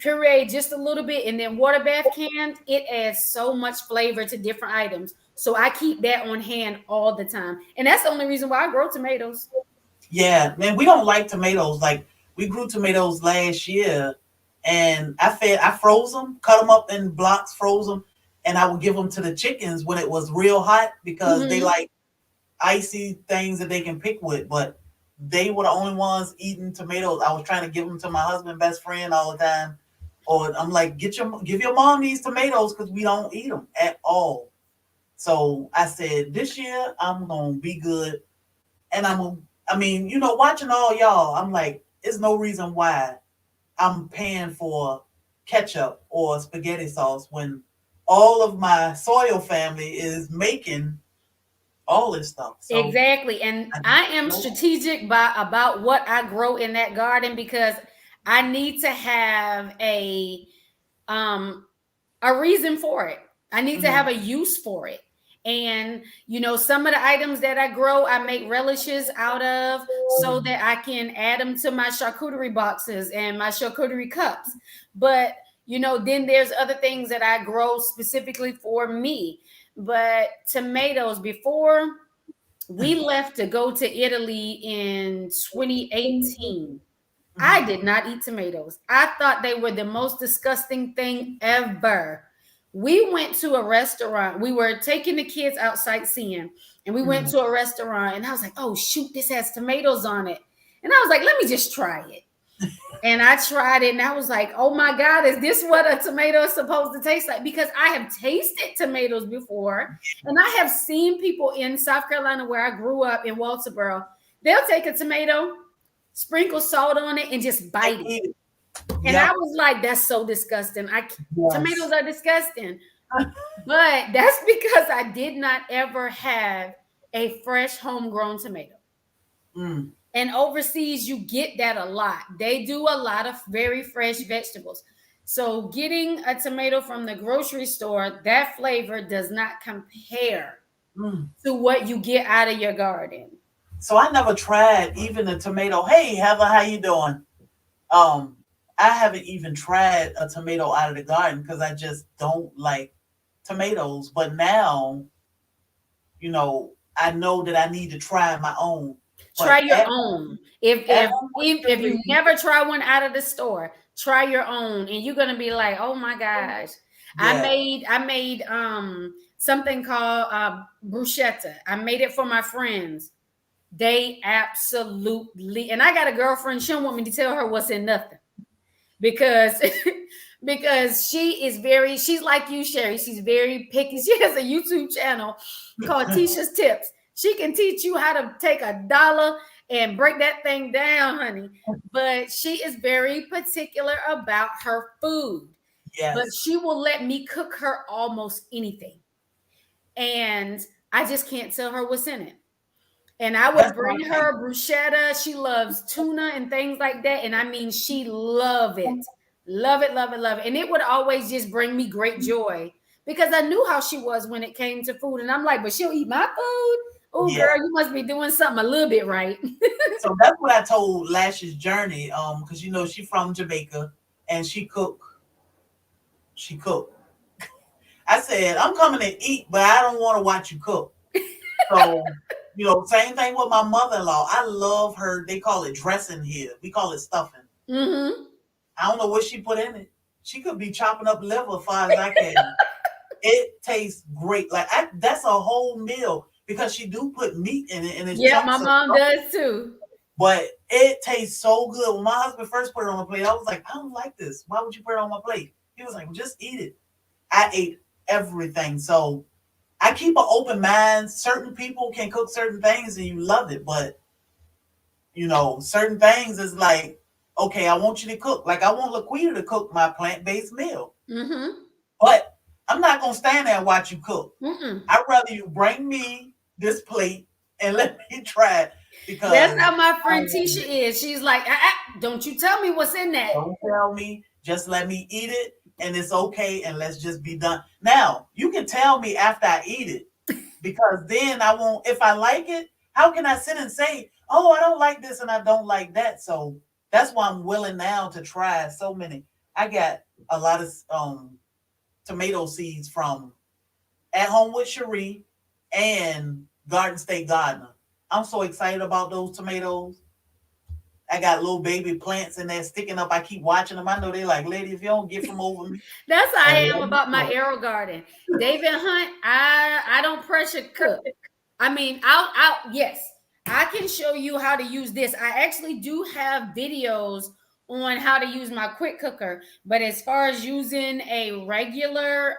puree just a little bit, and then water bath canned. It adds so much flavor to different items. So I keep that on hand all the time. And that's the only reason why I grow tomatoes. Yeah, man, we don't like tomatoes. Like we grew tomatoes last year, and I froze them, cut them up in blocks, froze them, and I would give them to the chickens when it was real hot because they Hmm. like icy things that they can pick with. But they were the only ones eating tomatoes. I was trying to give them to my husband, best friend, all the time. Or I'm like, give your mom these tomatoes because we don't eat them at all. So I said, this year I'm gonna be good, and I mean, watching all y'all, I'm like, there's no reason why I'm paying for ketchup or spaghetti sauce when all of my soil family is making all this stuff. So Exactly. And I I just am know. strategic about what I grow in that garden because I need to have um a reason for it. I need to Mhm. have a use for it. And some of the items that I grow, I make relishes out of so Mhm. that I can add them to my charcuterie boxes and my charcuterie cups. But then there's other things that I grow specifically for me. But tomatoes, before we left to go to Italy in 2018, I Mhm. did not eat tomatoes. I thought they were the most disgusting thing ever. We went to a restaurant. We were taking the kids out sightseeing, and we went Mhm. to a restaurant, and I was like, oh, shoot, this has tomatoes on it. And I was like, let me just try it. And I tried it, and I was like, oh my God, is this what a tomato is supposed to taste like? Because I have tasted tomatoes before, and I have seen people in South Carolina where I grew up in Walterboro. They'll take a tomato, sprinkle salt on it, and just And bite it. eat it. And I Yep. was like, that's so disgusting. Tomatoes Yes. are disgusting. But that's because I did not ever have a fresh homegrown tomato. Mm. And overseas, you get that a lot. They do a lot of very fresh vegetables. So getting a tomato from the grocery store, that flavor does not compare Mm. to what you get out of your garden. So I never tried even a tomato. Hey, Heather, how you doing? Um, I haven't even tried a tomato out of the garden because I just don't like tomatoes. But now, I know that I need to try my own. Try But your own. If at if home with if you chili, never try one out of the store, try your own, and you're gonna be like, oh my gosh. I yeah, made I made something called bruschetta. I made it for my friends. They absolutely, and I got a girlfriend. She don't want me to tell her what's in nothing because because she's like you, Sherry. She's very picky. She has a YouTube channel called Tisha's Tips. She can teach you how to take $1 and break that thing down, honey. But she is very particular about her food. But yes, she will let me cook her almost anything. And I just can't tell her what's in it. And I that's would my bring thing. her bruschetta. She loves tuna and things like that. And I mean, she love it. Love it, love it, love it. And it would always just bring me great joy because I knew how she was when it came to food. And I'm like, but she'll eat my food? Oh, Yeah. girl, you must be doing something a little bit right. So that's what I told Lash's journey. Because she from Jamaica and she cooked. I said, I'm coming to eat, but I don't want to watch you cook. So, same thing with my mother-in-law. I love her. They call it dressing here. We call it stuffing. Mm-hmm. I don't know what she put in it. She could be chopping up liver as far as I can. It tastes great. Like that's a whole meal because she do put meat in it and it's Yep, my chunks of mom stuff. does too. But it tastes so good. When my husband first put it on the plate, I was like, I don't like this. Why would you put it on my plate? He was like, well, just eat it. I ate everything. So I keep an open mind. Certain people can cook certain things and you love it, but certain things is like, okay, I want you to cook. Like I want Laquita to cook my plant-based meal. Mm-hmm. But I'm not gonna stand there and watch you cook. Mm-mm. I'd rather you bring me this plate and let me try it That's because how my I friend am. Tisha is. She's like, don't you tell me what's in that. Don't tell me. Just let me eat it, and it's okay, and let's just be done. Now you can tell me after I eat it because then I won't. If I like it, how can I sit and say, "Oh, I don't like this and I don't like that"? So that's why I'm willing now to try so many. I got a lot of tomato seeds from At Home with Cherie and Garden State Gardener. I'm so excited about those tomatoes. I got little baby plants in there sticking up. I keep watching them. I know they like, lady, if you don't get from over me That's how I and am let me about my cook. arrow garden. David Hunt, I don't pressure cook. I mean, I'll yes, I can show you how to use this. I actually do have videos on how to use my quick cooker, but as far as using a regular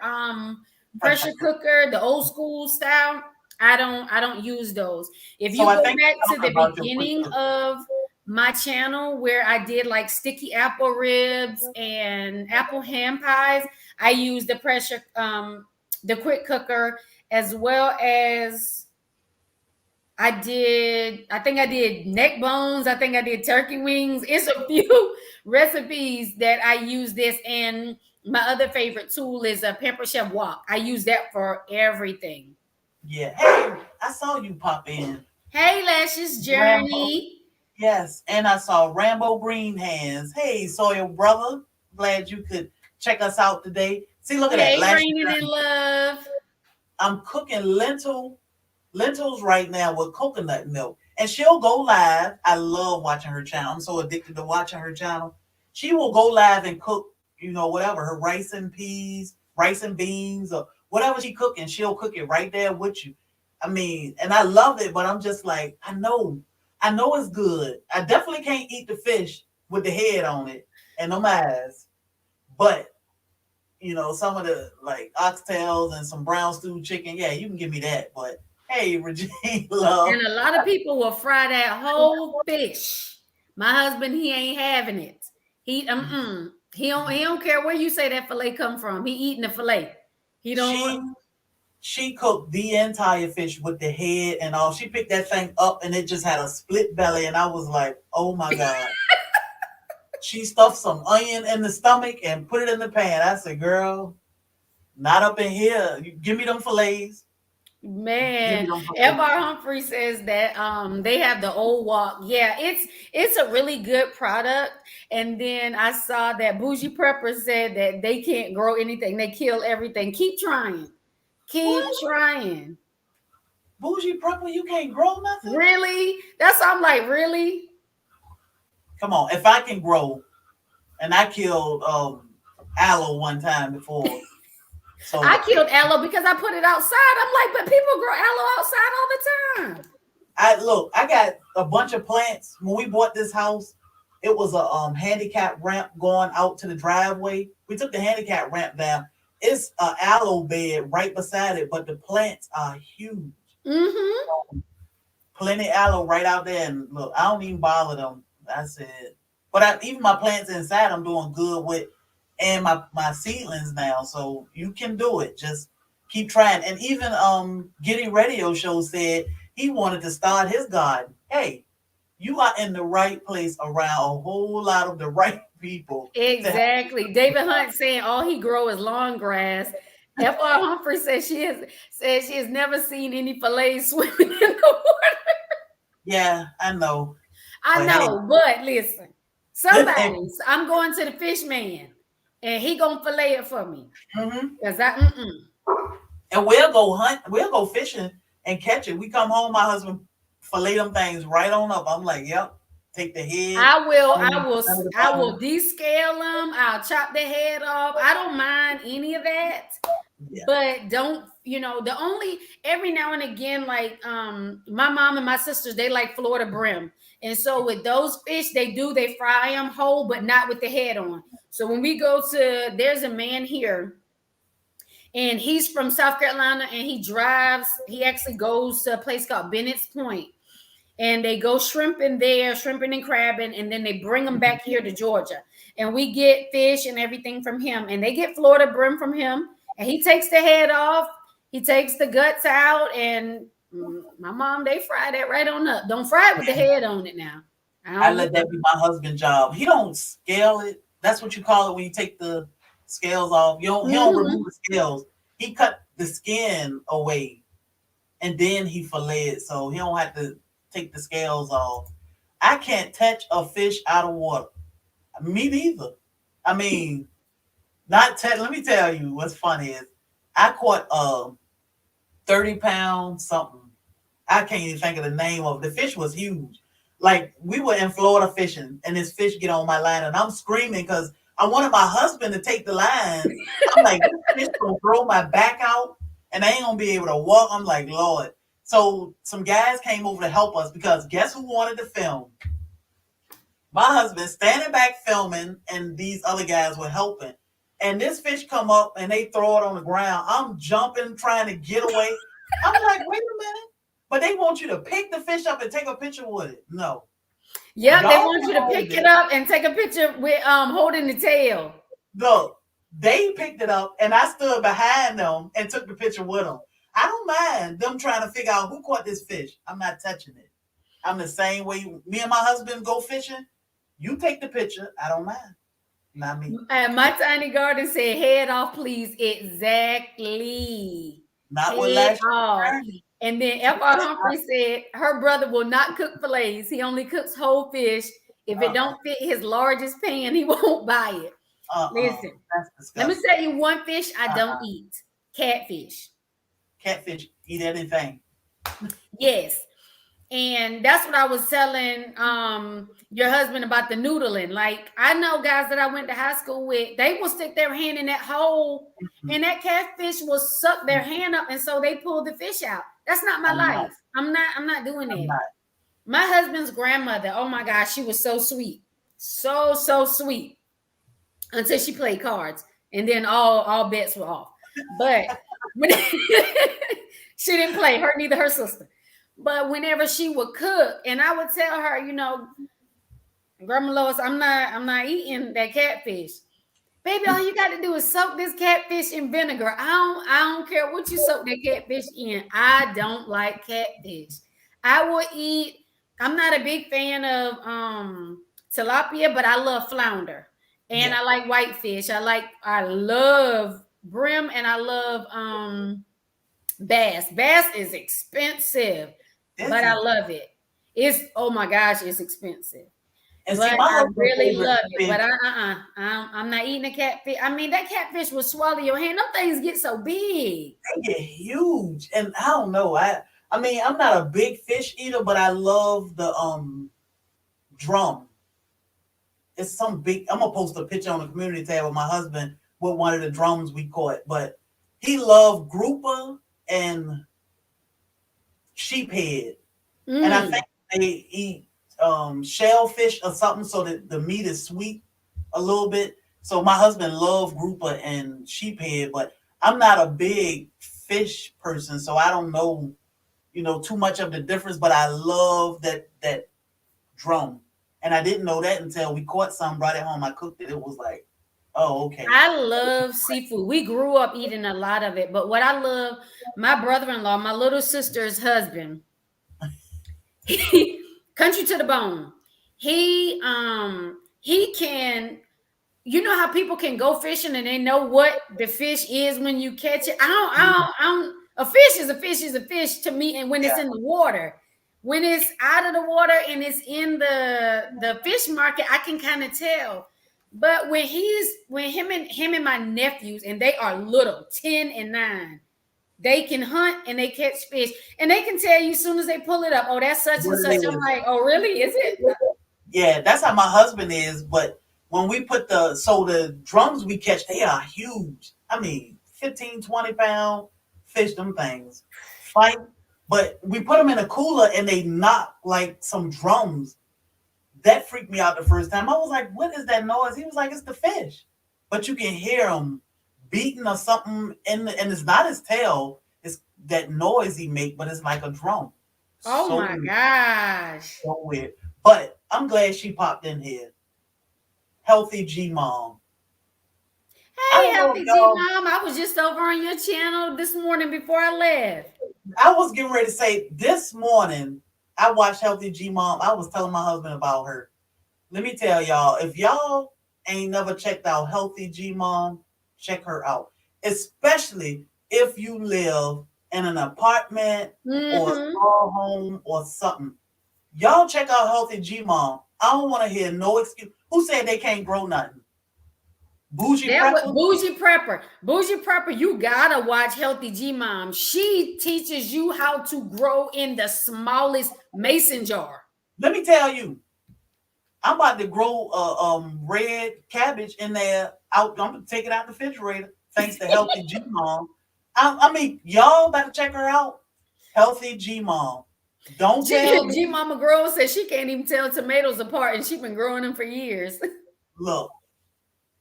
pressure cooker, the old school style, I don't use those. If So you I go think back you're to talking the about your quick beginning cooker. of my channel where I did like sticky apple ribs and apple ham pies, I used the quick cooker, as well as I think I did neck bones. I think I did turkey wings. It's a few recipes that I use this. And my other favorite tool is a Pampered Chef Wok. I use that for everything. Yeah. Hey, I saw you pop in. Hey, Lashes Rambo. Journey. Yes. And I saw Rambo Green Hands. Hey, Sawyer brother. Glad you could check us out today. See, look at that. Hey, Last Raining in year, Love. I'm cooking lentils right now with coconut milk. And she'll go live. I love watching her channel. I'm so addicted to watching her channel. She will go live and cook, whatever, her rice and peas, rice and beans, or whatever she cooking, she'll cook it right there with you. I mean, and I love it, but I'm just like, I know it's good. I definitely can't eat the fish with the head on it and no eyes. But some of the like oxtails and some brown stewed chicken. Yeah, you can give me that. But hey, Regine Love. And a lot of people will fry that whole fish. My husband, he ain't having it. He don't care where you say that fillet come from. He eating the fillet. He don't She want she cooked the entire fish with the head and all. She picked that thing up and it just had a split belly, and I was like, oh my god. She stuffed some onion in the stomach and put it in the pan. I said, girl, not up in here. You give me them fillets. Give me man. them fillets. F.R. Humphrey says that they have the old walk. Yeah, it's a really good product. And then I saw that Bougie Prepper said that they can't grow anything. They kill everything. Keep trying. Keep What? trying. Bougie proper, you can't grow nothing? Really? That's I'm like, really? Come on. If I can grow, and I killed aloe one time before. I So killed aloe because I put it outside. I'm like, but people grow aloe outside all the time. I got a bunch of plants. When we bought this house, it was a handicap ramp going out to the driveway. We took the handicap ramp down. It's an aloe bed right beside it, but the plants are huge. Mm-hmm. Plenty aloe right out there. And look, I don't even bother them. I said, but even my plants inside, I'm doing good with, and my seedlings now. So you can do it. Just keep trying. And even Giddy Radio Show said he wanted to start his garden. Hey, you are in the right place around a whole lot of the right people to help. Exactly. David Hunt saying all he grow is lawn grass. F.R. Humphrey says she has never seen any fillets swimming in the water. Yeah, I know. I But hey, know, but listen, and, somebody, I'm going to the fish man, and he gonna fillet it for me. mhm. Cause I. And we'll go hunt, we'll go fishing and catch it. We come home, my husband fillet them things right on up. I'm like, yep, take the head, I will, none I will, of the I will bone. descale them. I'll chop the head off. I don't mind any of that, Yeah, but don't, the only every now and again, like my mom and my sisters, they like Florida brim, and so with those fish, they fry them whole, but not with the head on. So when we go to, there's a man here, and he's from South Carolina, and he actually goes to a place called Bennett's Point, and they go shrimping there, shrimping and crabbing, and then they bring them back here to Georgia. And we get fish and everything from him, and they get Florida brim from him, and he takes the head off, he takes the guts out, and my mom, they fry that right on up. Don't fry it with the head on it now. I I don't let know. that be my husband's job. He don't scale it. That's what you call it when you take the scales off. He don't remove Mhm. the scales. He cut the skin away and then he fillet it, so he don't have to take the scales off. I can't touch a fish out of water. Me neither. I mean, let me tell you what's funny is I caught 30 pound something. I can't even think of the name of it. The fish was huge. Like we were in Florida fishing, and this fish get on my line, and I'm screaming because I wanted my husband to take the line. I'm like, this fish gonna throw my back out, and I ain't gonna be able to walk. I'm like, Lord. So some guys came over to help us because guess who wanted to film? My husband standing back filming, and these other guys were helping. And this fish come up, and they throw it on the ground. I'm jumping, trying to get away. I'm like, wait a minute. But they want you to pick the fish up and take a picture with it. No. Yep, they Y'all want you to hold pick it it. up and take a picture with holding the tail. Look, they picked it up and I stood behind them and took the picture with them. I don't mind them trying to figure out who caught this fish. I'm not touching it. I'm the same way me and my husband go fishing. You take the picture. I don't mind. Not me. And my tiny garden said, "Head off, please." Exactly. Not with Head last off. year's journey. And then F.R. Humphrey said her brother will not cook fillets. He only cooks whole fish. If it Uh-uh. don't fit his largest pan, he won't buy it. Uh-uh. Listen, That's let me disgusting. tell you one fish I don't Uh-uh. eat. Catfish. Catfish eat anything. Yes. And that's what I was telling your husband about the noodling. Like I know guys that I went to high school with, they will stick their hand in that hole Mm-mm. and that catfish will suck their hand up and so they pull the fish out. That's not my I'm not. life. I'm not doing I'm that. not. My husband's grandmother, oh my gosh, she was so sweet. So sweet until she played cards. And then all bets were off. But when she didn't play, her neither her sister. But whenever she would cook, and I would tell her, Grandma Lois, I'm not eating that catfish. Baby, all you got to do is soak this catfish in vinegar. I don't care what you soak that catfish in. I don't like catfish. I will eat. I'm not a big fan of tilapia, but I love flounder. And Yeah. I like whitefish. I love brim and I love bass. Bass is expensive, Is but I it? love it. It's oh my gosh, it's expensive. And see, But my I husband's really favorite love it. fish, But I'm not eating a catfish. I mean, that catfish will swallow your hand. Them things get so big. they get huge. And I don't know. I mean, I'm not a big fish eater, but I love the drum. It's some big. I'm gonna post a picture on the community tab of my husband with one of the drums we caught. But he loved grouper and sheephead, and I Mm. think they eat shellfish or something so that the meat is sweet a little bit. So my husband loved grouper and sheephead, but I'm not a big fish person, so I don't know, too much of the difference. But I love that drum, and I didn't know that until we caught some, brought it home. I cooked it. It was like, oh, okay. I love seafood. We grew up eating a lot of it. But what I love, my brother-in-law, my little sister's husband, he country to the bone. He can how people can go fishing and they know what the fish is when you catch it. A fish is a fish is a fish to me, and when it's Yeah, in the water, when it's out of the water and it's in the fish market, I can kind of tell. But when him and my nephews, and they are little, 10 and 9, they can hunt and they catch fish, and they can tell you as soon as they pull it up, oh, that's such and what such. it I'm is. like, oh, really? Is it? Yeah, that's how my husband is. But when we put the drums we catch, they are huge. I mean, 15, 20 pound fish, them things fight. But we put them in a cooler and they knock like some drums. That freaked me out the first time. I was like, what is that noise? He was like, it's the fish. But you can hear him beating or something, and it's not his tail. It's that noise he make, but it's like a drum. Oh So my gosh. so weird. But I'm glad she popped in here. Healthy G Mom. I Hey, don't know if Healthy G y'all, Mom. I was just over on your channel this morning before I left. I was getting ready to say this morning, I watched Healthy G Mom. I was telling my husband about her. Let me tell y'all, if y'all ain't never checked out Healthy G Mom, check her out. Especially if you live in an apartment or a Mm-hmm. small home or something. Y'all check out Healthy G Mom. I don't want to hear no excuse. Who said they can't grow nothing? Bougie That was prepper. Bougie Prepper. Bougie Prepper, you gotta watch Healthy G Mom. She teaches you how to grow in the smallest mason jar. Let me tell you, I'm about to grow a red cabbage in there. Out, I'm gonna take it out the refrigerator. Thanks to Healthy G Mom. I mean, y'all better check her out. Healthy G Mom. Don't tell G me. Mama Girl says she can't even tell tomatoes apart, and she's been growing them for years. Look,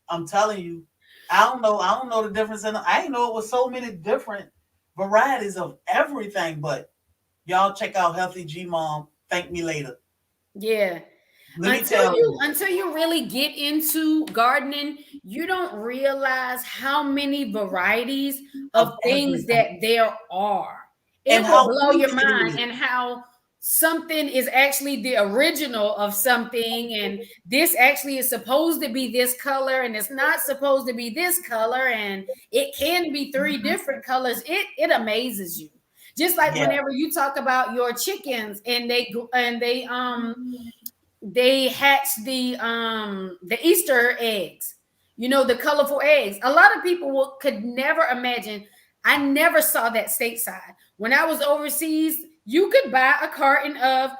I'm telling you, I don't know. I don't know the difference in. I didn't know it was so many different varieties of everything. But y'all check out Healthy G Mom. Thank me later. Yeah. Let me tell you. Until you really get into gardening, you don't realize how many varieties Of of things everything that there are. and It will how blow your easy it mind, is. and how something is actually the original of something, and this actually is supposed to be this color, and it's not supposed to be this color, and it can be three different colors. It amazes you. Just like Yeah. whenever you talk about your chickens, and they hatch the Easter eggs, the colorful eggs. A lot of people could never imagine. I never saw that stateside. When I was overseas, you could buy a carton of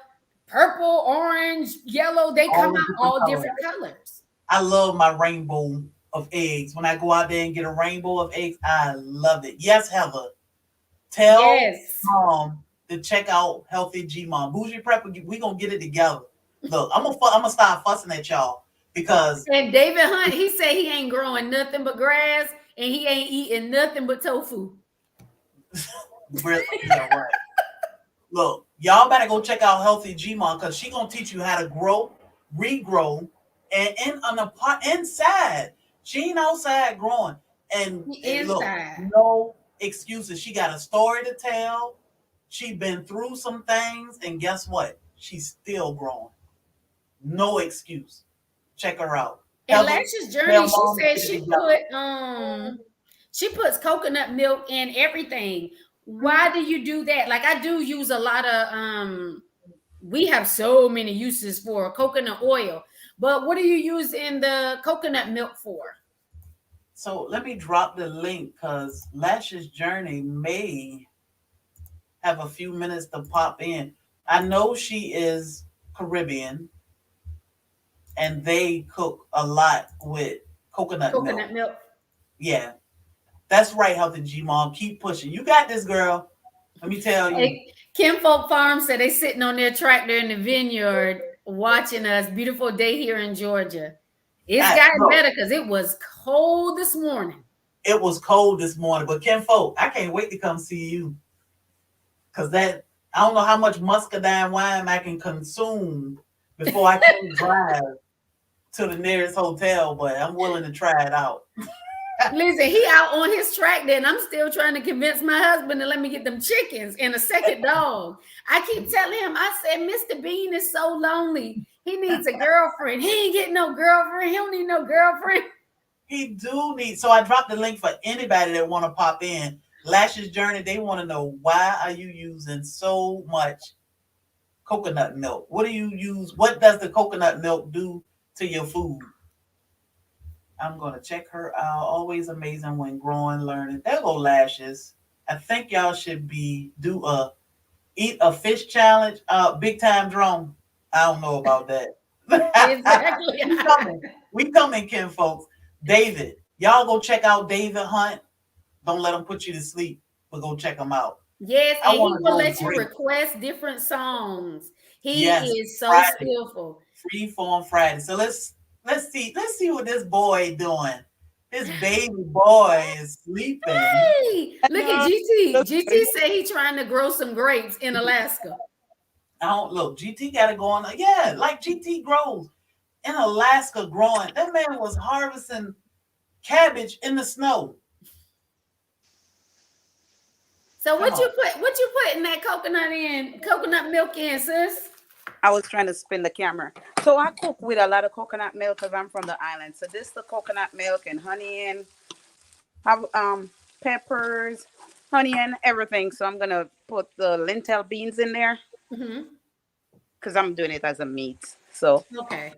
purple, orange, yellow. They come All the out different all colors. different colors. I love my rainbow of eggs. When I go out there and get a rainbow of eggs, I love it. Yes, Heather. Tell Yes. mom to check out Healthy G Mom. Bougie Prepper, we gonna get it together. Look, I'm gonna start fussing at y'all because And David Hunt, he said he ain't growing nothing but grass, and he ain't eating nothing but tofu. yeah, right. Look, y'all better go check out Healthy G Mom because she gonna teach you how to grow, regrow, and in on the part inside. She ain't outside growing. And look, Inside. no excuses. She got a story to tell. She been through some things, and guess what? She's still growing. No excuse. Check her out. And Heather, Lash's journey, tell she mom to said get it together. she puts coconut milk in everything. Why do you do that? Like, I do use a lot of we have so many uses for coconut oil. But what do you use in the coconut milk for? So let me drop the link because Lash's journey may have a few minutes to pop in. I know she is Caribbean and they cook a lot with coconut milk. Coconut milk. Yeah, that's right, Healthy G Mom. Keep pushing. You got this, girl. Let me tell you. Hey, Kinfolk Farm said they sitting on their tractor in the vineyard watching us. Beautiful day here in Georgia. It's gotten Look, better because it was cold this morning. it was cold this morning, but Ken Folk, I can't wait to come see you. Cause that I don't know how much muscadine wine I can consume before I can drive to the nearest hotel, but I'm willing to try it out. Listen, he out on his track then. I'm still trying to convince my husband to let me get them chickens and a second dog. I keep telling him, I said, Mr. Bean is so lonely. He needs a girlfriend. He ain't getting no girlfriend. He don't need no girlfriend. He do need. So I dropped the link for anybody that want to pop in. Lash's Journey. They want to know why are you using so much coconut milk? What do you use? What does the coconut milk do to your food? I'm gonna check her out. Always amazing when growing, learning. There go Lashes. I think y'all should be do a eat a fish challenge. Big time drone. I don't know about that. Exactly. we coming. We coming, Ken folks. David, y'all go check out David Hunt. Don't let him put you to sleep, but go check him out. Yes, I and he want to will go let you great. request different songs. He Yes, is so Friday, skillful. free form Friday. So let's see what this boy doing. This baby boy is sleeping. Hey, look at GT. GT say he trying to grow some grapes in Alaska. I don't look. GT got to go on. Yeah, like GT grows in Alaska, growing. That man was harvesting cabbage in the snow. So Come on. what you put in that coconut milk in, sis? I was trying to spin the camera. So I cook with a lot of coconut milk because I'm from the island. So this the coconut milk and honey and have peppers, honey and everything. So I'm gonna put the lentil beans in there Mm-hmm. because I'm doing it as a meat. So Okay.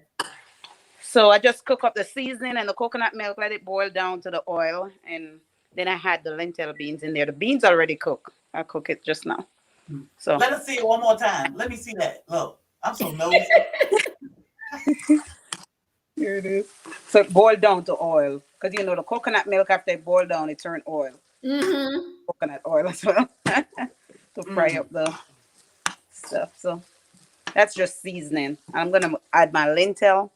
So I just cook up the seasoning and the coconut milk, let it boil down to the oil, and then I had the lentil beans in there. The beans already cooked. I cook it just now. So Let us see it one more time. Let me see that. Look, I'm so nosy. here it is. So it boiled down to oil because you know the coconut milk after it boiled down, it turned oil. Mm-hmm. Coconut oil as well to fry up the stuff. So that's just seasoning. I'm gonna add my lentil.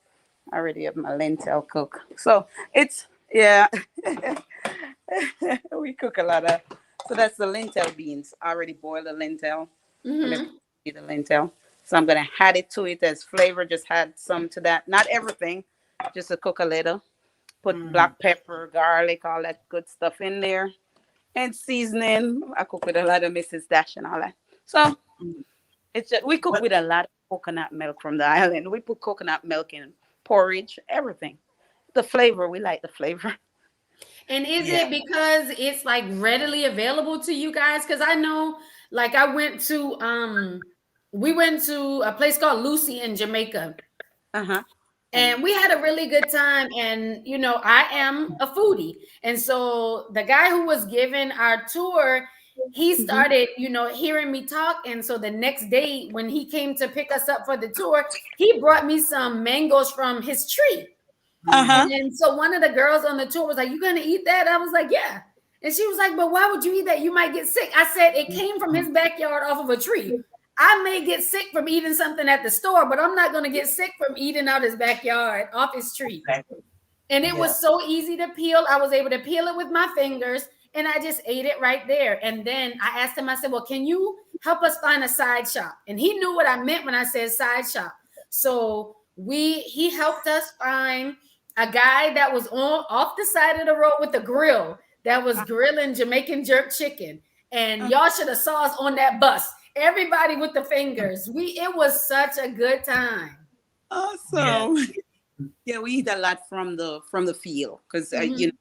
I already have my lentil cook. So it's yeah. We cook a lot of. So that's the lentil beans. I already boiled the lentil. Let me Mm-hmm. see the lentil. So I'm gonna add it to it as flavor. Just add some to that. Not everything. Just to cook a little. Put Mm. black pepper, garlic, all that good stuff in there. And seasoning. I cook with a lot of Mrs. Dash and all that. So Mm. it's just, we cook What? with a lot of coconut milk from the island. We put coconut milk in porridge, everything. The flavor, we like the flavor. And is Yeah. it because it's like readily available to you guys? Because I know, like, we went to a place called Lucy in Jamaica, Uh-huh. And and we had a really good time. And I am a foodie, and so the guy who was giving our tour, he mhm. started hearing me talk. And so the next day when he came to pick us up for the tour, he brought me some mangoes from his tree. Mm. Uh-huh. And so one of the girls on the tour was like, "You gonna eat that?" I was like, "Yeah." And she was like, "But why would you eat that? You might get sick." I said, "It came from his backyard off of a tree. I may get sick from eating something at the store, but I'm not gonna get sick from eating out his backyard off his tree." Exactly. And it Yeah. was so easy to peel. I was able to peel it with my fingers, and I just ate it right there. And then I asked him, I said, "Well, can you help us find a side shop?" And he knew what I meant when I said side shop. So he helped us find a guy that was on off the side of the road with a grill that was grilling Jamaican jerk chicken. And y'all should have saw us on that bus. Everybody with the fingers. It was such a good time. Yeah. Awesome. Yeah, we eat a lot from the field because you Mhm. know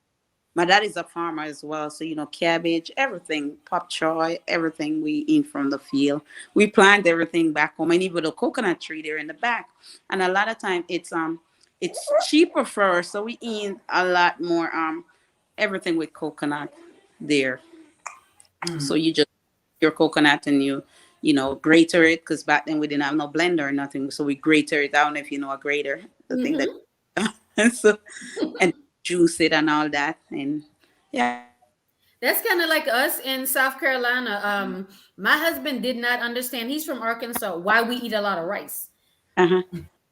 my dad is a farmer as well. So cabbage, everything, pop choy, everything we eat from the field. We plant everything back home, and even the coconut tree there in the back. And a lot of time it's cheaper for us, so we eat a lot more everything with coconut there. So Mm. you just your coconut and you grater it because back then we didn't have no blender or nothing, so we grater it down if you know a grater, the thing that Mhm. so and juice it and all that and yeah. That's kind of like us in South Carolina. My husband did not understand. He's from Arkansas. Why we eat a lot of rice? Uh-huh.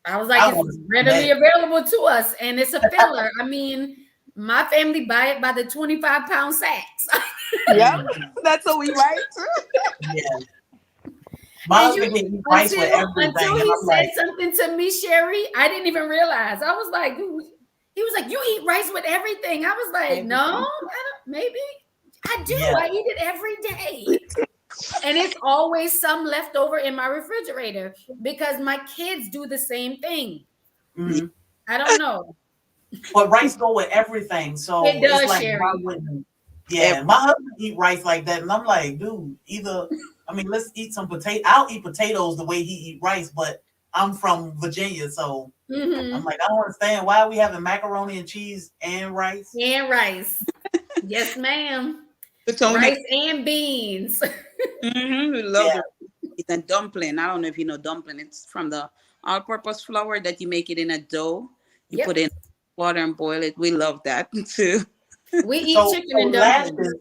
I was like, I it's was readily mad. available to us, and it's a filler. I mean, my family buy it by the 25-pound sacks. Yeah, Mm. that's what we write too. Yeah. My And husband can eat rice with until everything, and he I'm said like, something to me, Sherry, I didn't even realize. I was like, "Dude," he was like, "You eat rice with everything." I was like, "No, I Everything. don't, maybe I do. yeah. I eat it every day." And it's always some left over in my refrigerator because my kids do the same thing. Mm. I don't know. But rice go with everything, It so it's does, like why Sherry. wouldn't? Yeah, my husband eat rice like that, and I'm like, dude, either I mean, let's eat some potato. I'll eat potatoes the way he eat rice, but I'm from Virginia, so I'm Mm-hmm. like, I don't understand why are we having macaroni and cheese and rice. And rice. Yes, ma'am. The Tony. Rice and beans. We love Yeah, the it's a dumpling. I don't know if you know dumpling. It's from the all-purpose flour that you make it in a dough. You put Yep. in water and boil it. We love that too. We eat so chicken so and dumplings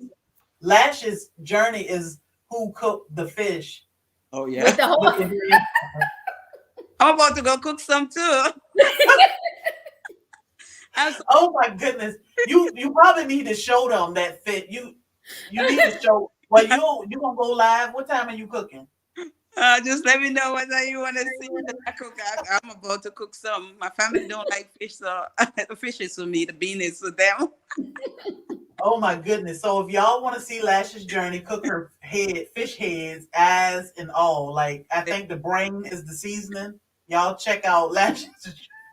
Lash's journey is who cooked the fish Oh with yeah. the whole. with the green. I'm about to go cook some too. I'm so, Oh my goodness, you probably need to show them that fit. You need to show. Well, you gonna go live? What time are you cooking? just let me know whether you want to see that I cook. I'm about to cook some. My family don't like fish, so the fish is for me. The bean is for them. Oh my goodness. So if y'all want to see Lash's journey, cook her fish heads, eyes, and all. Like I think the brain is the seasoning. Y'all check out Lash's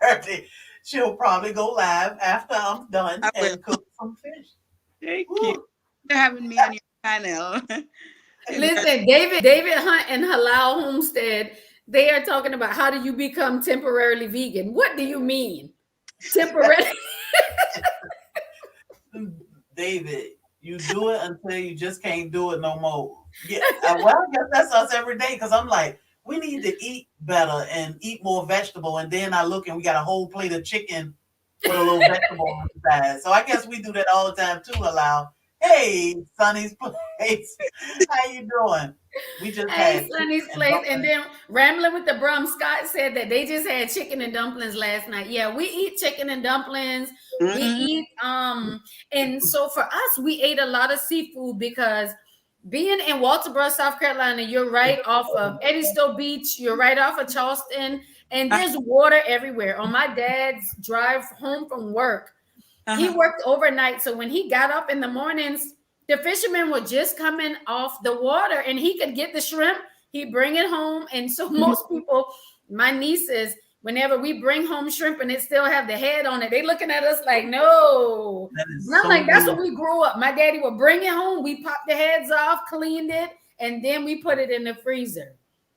journey. She'll probably go live after I'm done I will. and cook some fish. Thank you Woo. for having me on your channel. Listen, David Hunt and Halal Homestead, they are talking about how do you become temporarily vegan. What do you mean? temporarily. David, you do it until you just can't do it no more. Yeah, well, I guess that's us every day because I'm like, we need to eat better and eat more vegetable. And then I look and we got a whole plate of chicken with a little vegetable on the side. So I guess we do that all the time too, allow. Hey, Sonny's place. How you doing? We just Hey, had chicken Sonny's and place. And dumplings. then Rambling with the Brum, Scott said that they just had chicken and dumplings last night. Yeah, we eat chicken and dumplings. We Mm-hmm. eat and so for us, we ate a lot of seafood because being in Walterboro, South Carolina, you're right off of Eddystone Beach, you're right off of Charleston, and there's water everywhere. On my dad's drive home from work, he Uh-huh. worked overnight. So when he got up in the mornings, the fishermen were just coming off the water and he could get the shrimp. He'd bring it home. And so most people, my nieces, whenever we bring home shrimp and it still have the head on it, they looking at us like, no. That is And I'm so like, that's what good. we grew up. My daddy would bring it home. We popped the heads off, cleaned it, and then we put it in the freezer.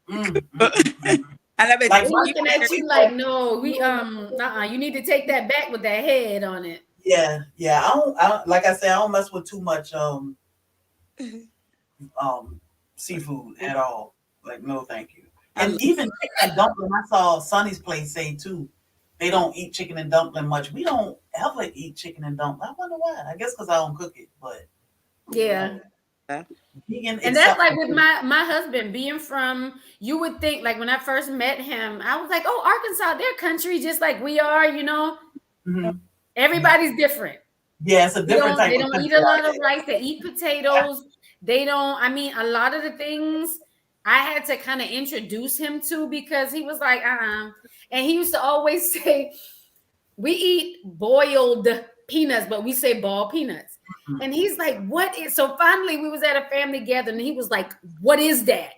Mm. I love it. They Like my looking at we you like, no, you need to take that back with that head on it. yeah. Like I said, I don't mess with too much um seafood at all. Like no, thank you. I And even chicken and dumpling, I saw Sonny's place say too. They don't eat chicken and dumpling much. We don't ever eat chicken and dumpling. I wonder why. I guess because I don't cook it, but you Yeah. know, vegan And that's like acceptable. with my husband being from, you would think like when I first met him, I was like, oh, Arkansas, they're country just like we are, you know. Hmm. Everybody's different. Yeah, it's a different type They of don't eat country a out lot of rice, they eat potatoes. They don't, I mean, a lot of the things I had to kind of introduce him to because he was like, and he used to always say, we eat boiled peanuts, but we say ball peanuts. there. And he's like, what is so finally we was at a family gathering and he was like, what is that?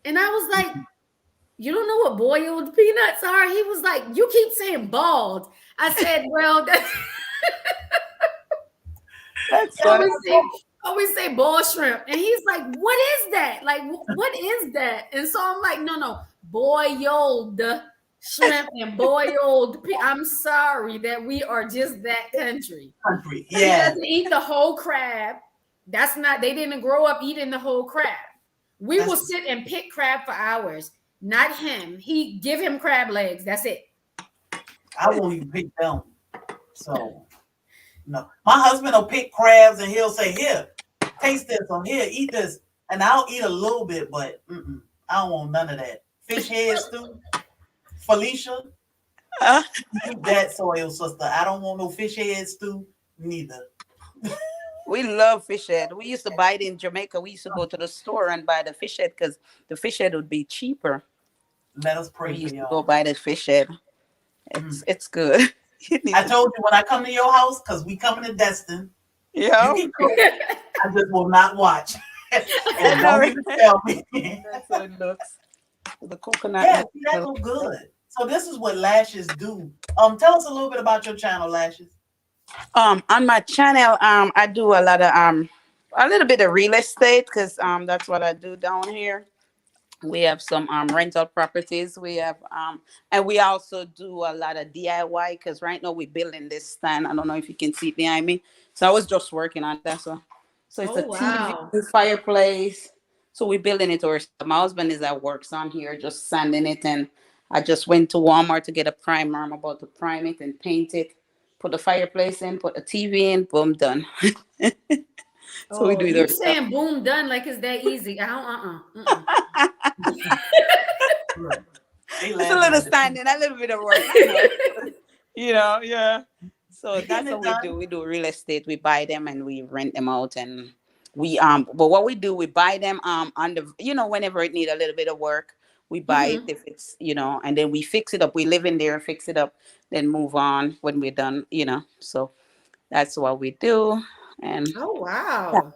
And I was like, you don't know what boiled peanuts are? He was like, you keep saying bald. I said, well, that's That's I funny. always say ball shrimp. And he's like, what is that? Like, what is that? And so I'm like, no, boiled shrimp and boiled. I'm sorry that we are just that country. Country. He Yeah. doesn't eat the whole crab. That's not, they didn't grow up eating the whole crab. We will That's, sit and pick crab for hours. Not him. He give him crab legs. That's it. I won't even pick them. So no. My husband will pick crabs and he'll say, here, taste this on here, eat this. And I'll eat a little bit, but I don't want none of that. Fish head stew. Felicia, Uh, eat that soil sister. I don't want no fish head stew neither. we love fish head. We used to buy it in Jamaica. We used to go to the store and buy the fish head because the fish head would be cheaper. Let us We pray for used to go y'all. buy the fish head. It's good. You need I to- told you when I come to your house, because we coming to Destin, you yeah. can cook. I just will not watch. I And know, don't even tell me. That's how it looks. The coconut Yeah, milk. see, that's so good. So this is what lashes do. Tell us a little bit about your channel, Lashes. On my channel, I do a little bit of real estate because that's what I do down here. We have some rental properties. We have and we also do a lot of DIY because right now we're building this stand. I don't know if you can see it behind me. So I was just working on that. So it's a Oh, wow. TV, fireplace. So we're building it ourselves. My husband is at work, so I'm here just sanding it, and I just went to Walmart to get a primer. I'm about to prime it and paint it. Put the fireplace in, put the TV in, boom, done. So we Oh, do it you ourselves. saying boom done like it's that easy. I don't Look, they It's a laughing little at the standing, a little bit of work. I know. Yeah. So You getting that's it what we do. done. We do real estate. We buy them and we rent them out, and we but what we do, we buy them on the whenever it need a little bit of work, we buy it Mm-hmm. if it's and then we fix it up. We live in there, fix it up, then move on when we're done. So that's what we do. And Oh, yeah, wow.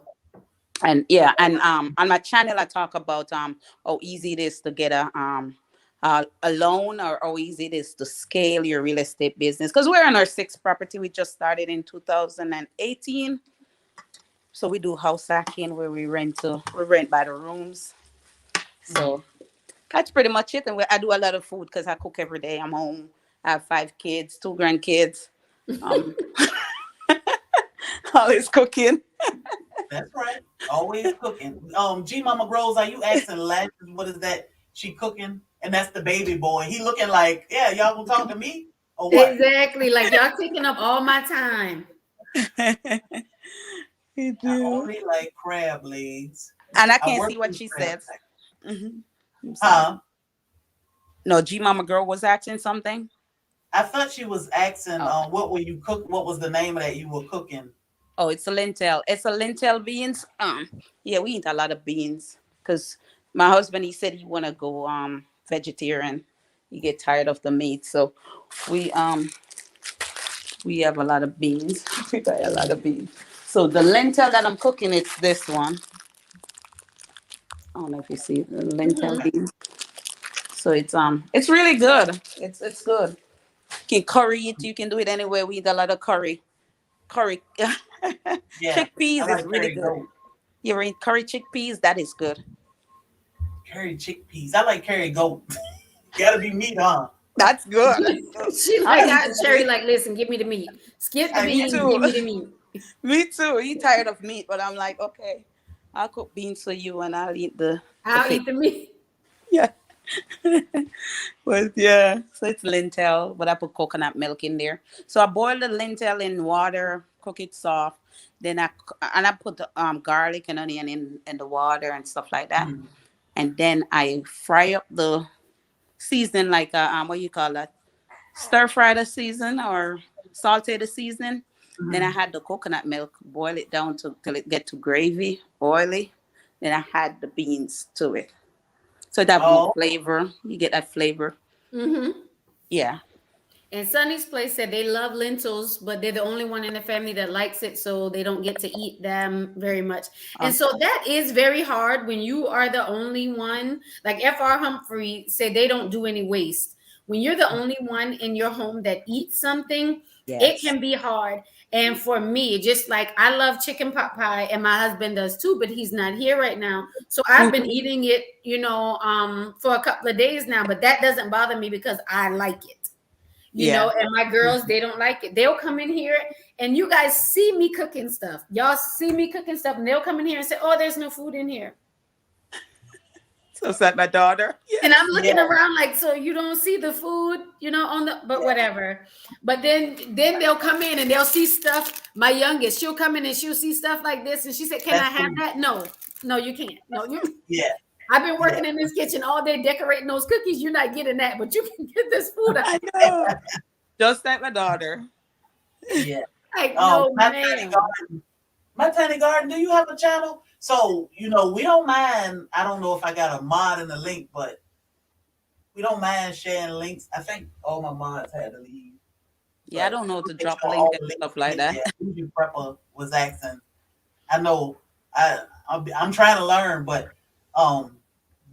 and yeah, and on my channel I talk about how easy it is to get a loan, or how easy it is to scale your real estate business, because we're on our sixth property. We just started in 2018. So we do house hacking where we rent by the rooms. So that's pretty much it. And I do a lot of food because I cook every day. I'm home. I have 5 kids, 2 grandkids. Um, always cooking. That's right. Always cooking. G Mama Grows, are you asking Lashes what is that she cooking? And that's the baby boy. He looking like, yeah, y'all gonna talk to me or what? Exactly. Like y'all taking up all my time. You I do. only like crab legs. And I I can't work see what with she crab says. legs. I'm sorry. Huh? No, G Mama Girl was asking something. I thought she was asking, Oh, what were you cook? What was the name of that you were cooking? oh, it's a lentil. It's a lentil beans. Yeah, we eat a lot of beans because my husband he said he wanna go vegetarian. He get tired of the meat, so we um we have a lot of beans. We buy a lot of beans. So the lentil that I'm cooking, it's this one. I don't know if you see the lentil Hmm. Okay. beans. So it's really good. It's good. You can curry it. You can do it anywhere. We eat a lot of curry. Curry. Yeah, I Chickpeas is like really curry good. goat. You ever eat curry chickpeas? That is good. Curry chickpeas. I like curry goat. Gotta be meat, huh? That's good. That's good. She I like eat how it. Sherry like, listen, give me the meat. Skip the Me beans, Exactly. give too. me the meat. Me too. He tired of meat, but I'm like, okay, I'll cook beans for you, and I'll eat the I'll fish. eat the meat. Yeah. But yeah, so it's lentil, but I put coconut milk in there. So I boil the lentil in water, cook it soft. Then I put the garlic and onion in the water and stuff like that. Mhm. And then I fry up the season like what you call that? Stir fry the season or saute the season. Then I Mhm. had the coconut milk, boil it down till it get to gravy, oily. Then I had the beans to it. So it have more Oh, flavor. You get that flavor. Hmm. Yeah. And Sunny's place said they love lentils, but they're the only one in the family that likes it, so they don't get to eat them very much. And Uh, so that is very hard when you are the only one. Like F.R. Humphrey said, they don't do any waste. When you're the only one in your home that eats something, it yes. can be hard. And for me, just like I love chicken pot pie, and my husband does too, but he's not here right now. So I've been Mhm. eating it, for a couple of days now, but that doesn't bother me because I like it. Yeah. And my girls, they don't like it. They'll come in here and you guys see me cooking stuff. Y'all see me cooking stuff, and they'll come in here and say, "Oh, there's no food in here." So is that my daughter? And I'm Yes. yeah, looking around like, so you don't see the food, on the, but yeah. whatever. But then they'll come in and they'll see stuff. My youngest, she'll come in and she'll see stuff like this. And she said, "Can I That's have food. that?" No, no, you can't. No, you Yeah, I've been yeah. working in this kitchen all day decorating those cookies. You're not getting that, but you can get this food. I'm I know. Just like my daughter. Yeah. like, no, My tiny ma'am. garden. My tiny garden. Do you have a channel? So we don't mind. I don't know if I got a mod in the link, but we don't mind sharing links. I think all my mods had to leave, Yeah, I but don't know we'll to make drop sure link all and the links stuff like get that. there. Bougie Prepper was asking. I know. I'm trying to learn, but um,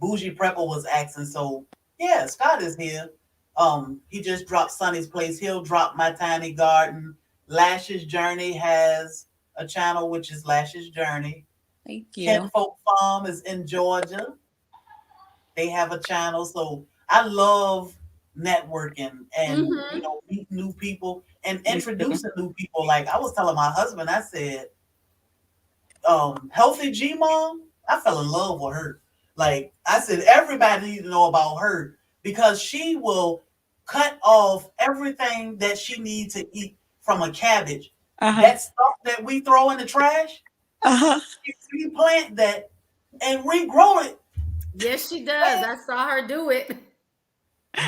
Bougie Prepper was asking. So yeah, Scott is here. He just dropped Sunny's Place. He'll drop My Tiny Garden. Lash's Journey has a channel, which is Lash's Journey. Thank you. Kinfolk Farm is in Georgia. They have a channel. So I love networking and Mm-hmm. meet new people and Me too. introducing new people. Like I was telling my husband, I said, Healthy G Mom, I fell in love with her. Like I said, everybody needs to know about her because she will cut off everything that she needs to eat from a cabbage. Uh-huh. That stuff that we throw in the trash, Uh-huh. she replant that and regrow it. Yes, she does. Man, I saw her do it.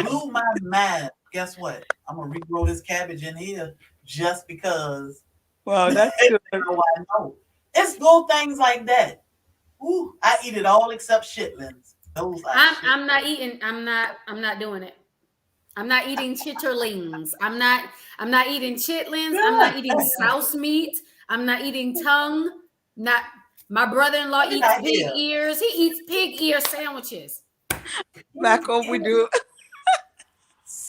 blew my mind. Guess what? I'm gonna regrow this cabbage in here just because. Wow, that's good. Now I know. It's little things like that. Ooh, I eat it all except shitlins. Those are I'm shit. I'm not eating. I'm not doing it. I'm not eating chitterlings. I'm not eating chitlins. I'm not eating souse meat. I'm not eating tongue. Not My brother-in-law Look at eats that pig here. ears. He eats pig ear sandwiches. Back home we do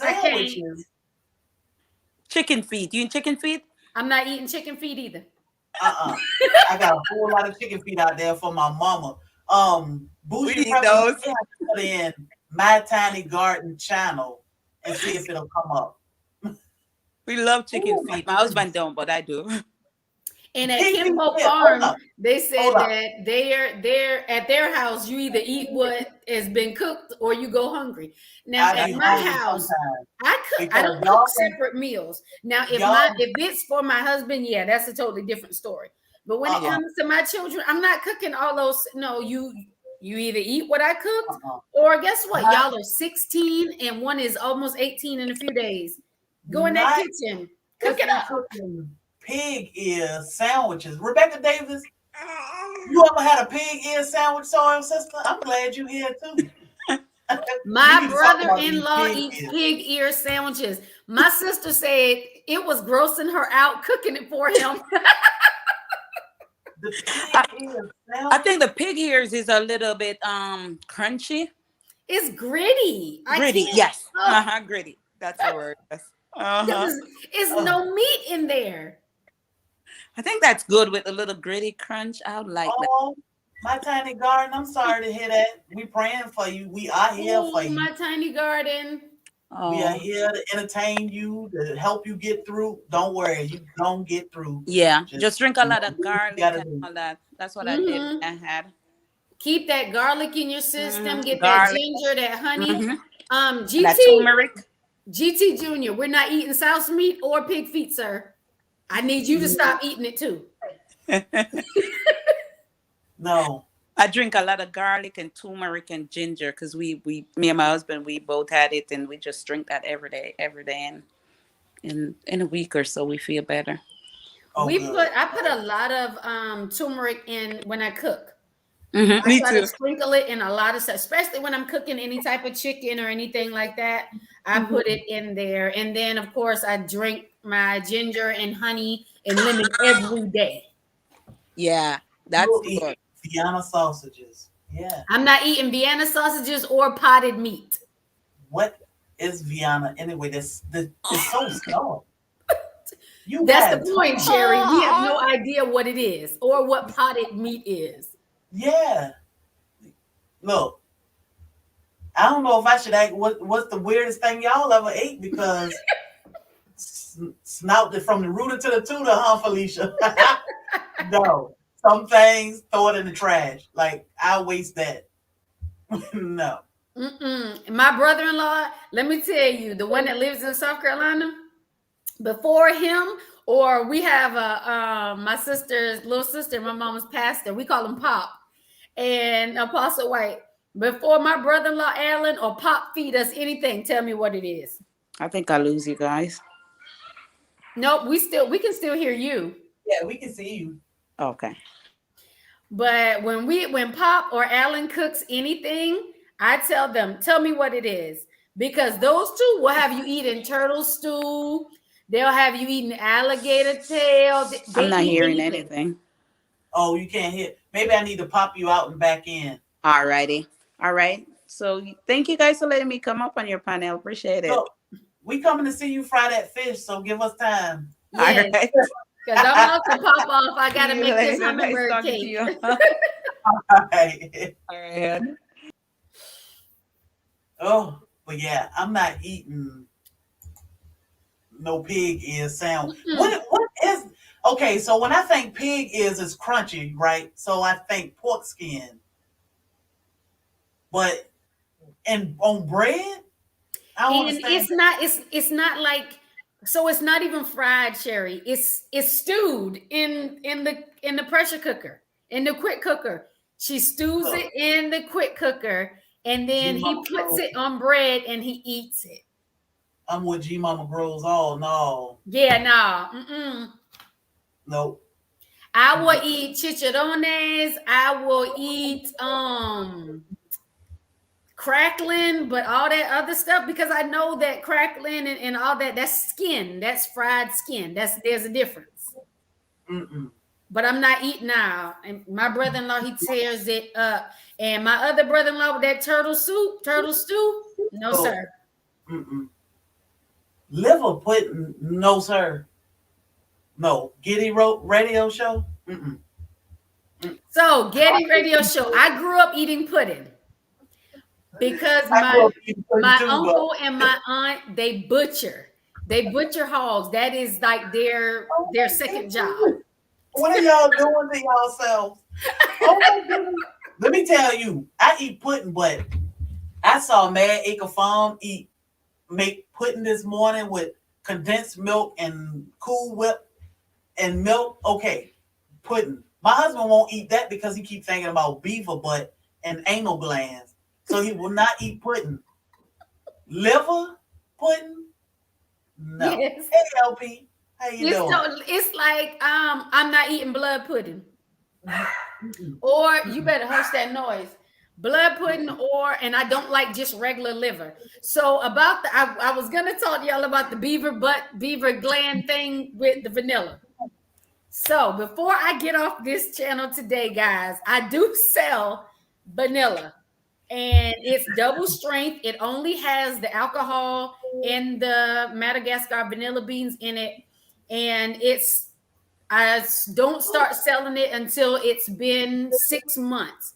I can't. Sandwiches. chicken feet. You eat chicken feet? I'm not eating chicken feet either. Uh-uh. I got a whole lot of chicken feet out there for my mama. We Bougie eat Prepper, you those. may have to put in My Tiny Garden channel and see if it'll come up. We love chicken Oh my feet. My husband goodness. don't, but I do. And at Pig feet. Kimbo Yeah, hold Farm, up. they said Hold up. that they're at their house, you either eat what has been cooked or you go hungry. Now I at be That's my hungry house, sometimes I cook. I because don't cook separate meals. Now y'all if it's for my husband, yeah, that's a totally different story. But when it yeah. uh-uh, comes to my children, I'm not cooking all those. No, you either eat what I cooked, uh-uh. or guess what? Not Y'all are 16 and one is almost 18 in a few days. Go in that not kitchen, cook if it you up. cooking pig ear sandwiches. Rebecca Davis, you ever had a pig ear sandwich, soil sister? I'm glad you here too. We My need to talk about these brother-in-law pig eats ears. pig ear sandwiches. My sister said it was grossing her out cooking it for him. The I, pig ear I think sandwich. the pig ears is a little bit crunchy. It's gritty. I Gritty. can't. Yes. Oh, Gritty. That's the word. Yes. because Uh-huh. it's Uh, no meat in there. I think that's good with a little gritty crunch. I would like that. oh, my tiny garden. I'm sorry to hear that. We praying for you. We are here for Oh, you. my tiny garden. We are Oh, here to entertain you, to help you get through. Don't worry, you don't get through. yeah. Just Just drink a you know, lot of do what you garlic gotta and do. all that. That's what I did Hmm. when I had Keep that garlic in your system. Get that garlic. ginger, that honey. Mm-hmm. And that GT, turmeric. GT Junior. We're not eating souse meat or pig feet, sir. I need you to stop eating it too. No, I drink a lot of garlic and turmeric and ginger because me and my husband, we both had it and we just drink that every day. And in a week or so, we feel better. oh good. I put a lot of turmeric in when I cook. Hmm. I Me try to too. sprinkle it in a lot of stuff, especially when I'm cooking any type of chicken or anything like that. I put Mhm. it in there. And then of course I drink my ginger and honey and lemon every day. Yeah, that's You'll eat good. Vienna sausages. Yeah. I'm not eating Vienna sausages or potted meat. What is Vienna anyway? This it's so slow. You That's the got point, time. Sherry. We have no idea what it is or what potted meat is. Yeah. Look, I don't know if I should ask what's the weirdest thing y'all ever ate because snout it from the rooter to the tutor, huh, Felicia? No. Some things throw it in the trash. Like I'll waste that. No. Mm-mm. My brother-in-law, let me tell you, the one that lives in South Carolina, before him, or we have a my sister's little sister, my mama's pastor. We call him Pop and Apostle White. Before my brother-in-law Alan or Pop feed us anything, tell me what it is. I think I lose you guys. Nope, we can still hear you. Yeah, we can see you. Okay. But when Pop or Alan cooks anything, I tell them, tell me what it is. Because those two will have you eating turtle stew. They'll have you eating alligator tail. They I'm not eat hearing anything. anything. Oh, you can't hear. Maybe I need to pop you out and back in. Alrighty. All right. So thank you guys for letting me come up on your panel. Appreciate it. Look, we coming to see you fry that fish, so give us time. All Yes, right. because I'm about to pop off. I See gotta you make this later. Nice hummingbird talking to cake. you. All Right. right. Oh, but yeah, I'm not eating no pig ear sound. Mm-mm. What is okay? So when I think pig ears is crunchy, right? So I think pork skin, but and on bread, I don't And understand it's not like, so it's not even fried, Sherry. It's stewed in the pressure cooker, in the quick cooker. She that. stews Look, it in the quick cooker and G then he Mama puts Bros. it on bread and he eats it. I'm with G Mama Bros. Oh no, Yeah, no. Mm-mm. nope. I will Mm-mm. eat chicharrones. I will eat crackling, but all that other stuff, because I know that crackling and all that, that's skin, that's fried skin. There's a difference. Mm-mm. But I'm not eating now. And my brother-in-law, he tears it up. And my other brother-in-law with that turtle stew, no Oh, sir. mm-mm. Liver pudding, no sir. No. Giddy radio show? Mm-mm. So Getty Radio Show. I grew up eating pudding because I grew up eating pudding my too, but uncle and my aunt, they butcher. They butcher hogs. That is like Oh their my second job. goodness. What are y'all doing to yourselves? Oh my goodness. Let me tell you, I eat pudding, but I saw Mad Acre Farm make pudding this morning with condensed milk and Cool Whip and milk. Okay, pudding. My husband won't eat that because he keeps thinking about beaver butt and anal glands. So he will not eat pudding. Liver pudding? No. Yes. Hey LP, how you It's doing? so it's like I'm not eating blood pudding. Mm-mm, Or you mm-mm. better hush that noise. Blood pudding, or and I don't like just regular liver. So about I was gonna talk to y'all about the beaver gland thing with the vanilla. So before I get off this channel today, guys, I do sell vanilla, and it's double strength. It only has the alcohol and the Madagascar vanilla beans in it, and don't start selling it until it's been 6 months.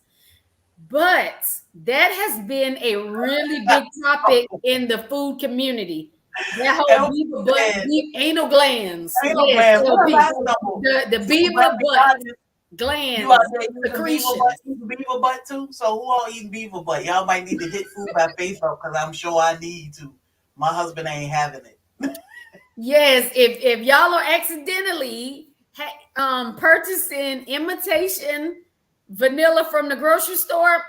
But that has been a really big topic in the food community. That whole LP beaver butt, said, anal glands. anal Yes, glands. What LP. about stumble? The So beaver Brother butt God, you out glands there eating secretions. beaver butt too? So who all eating beaver butt? Y'all might need to hit food by Facebook because I'm sure I need to. My husband ain't having it. Yes, if y'all are accidentally purchasing imitation vanilla from the grocery store,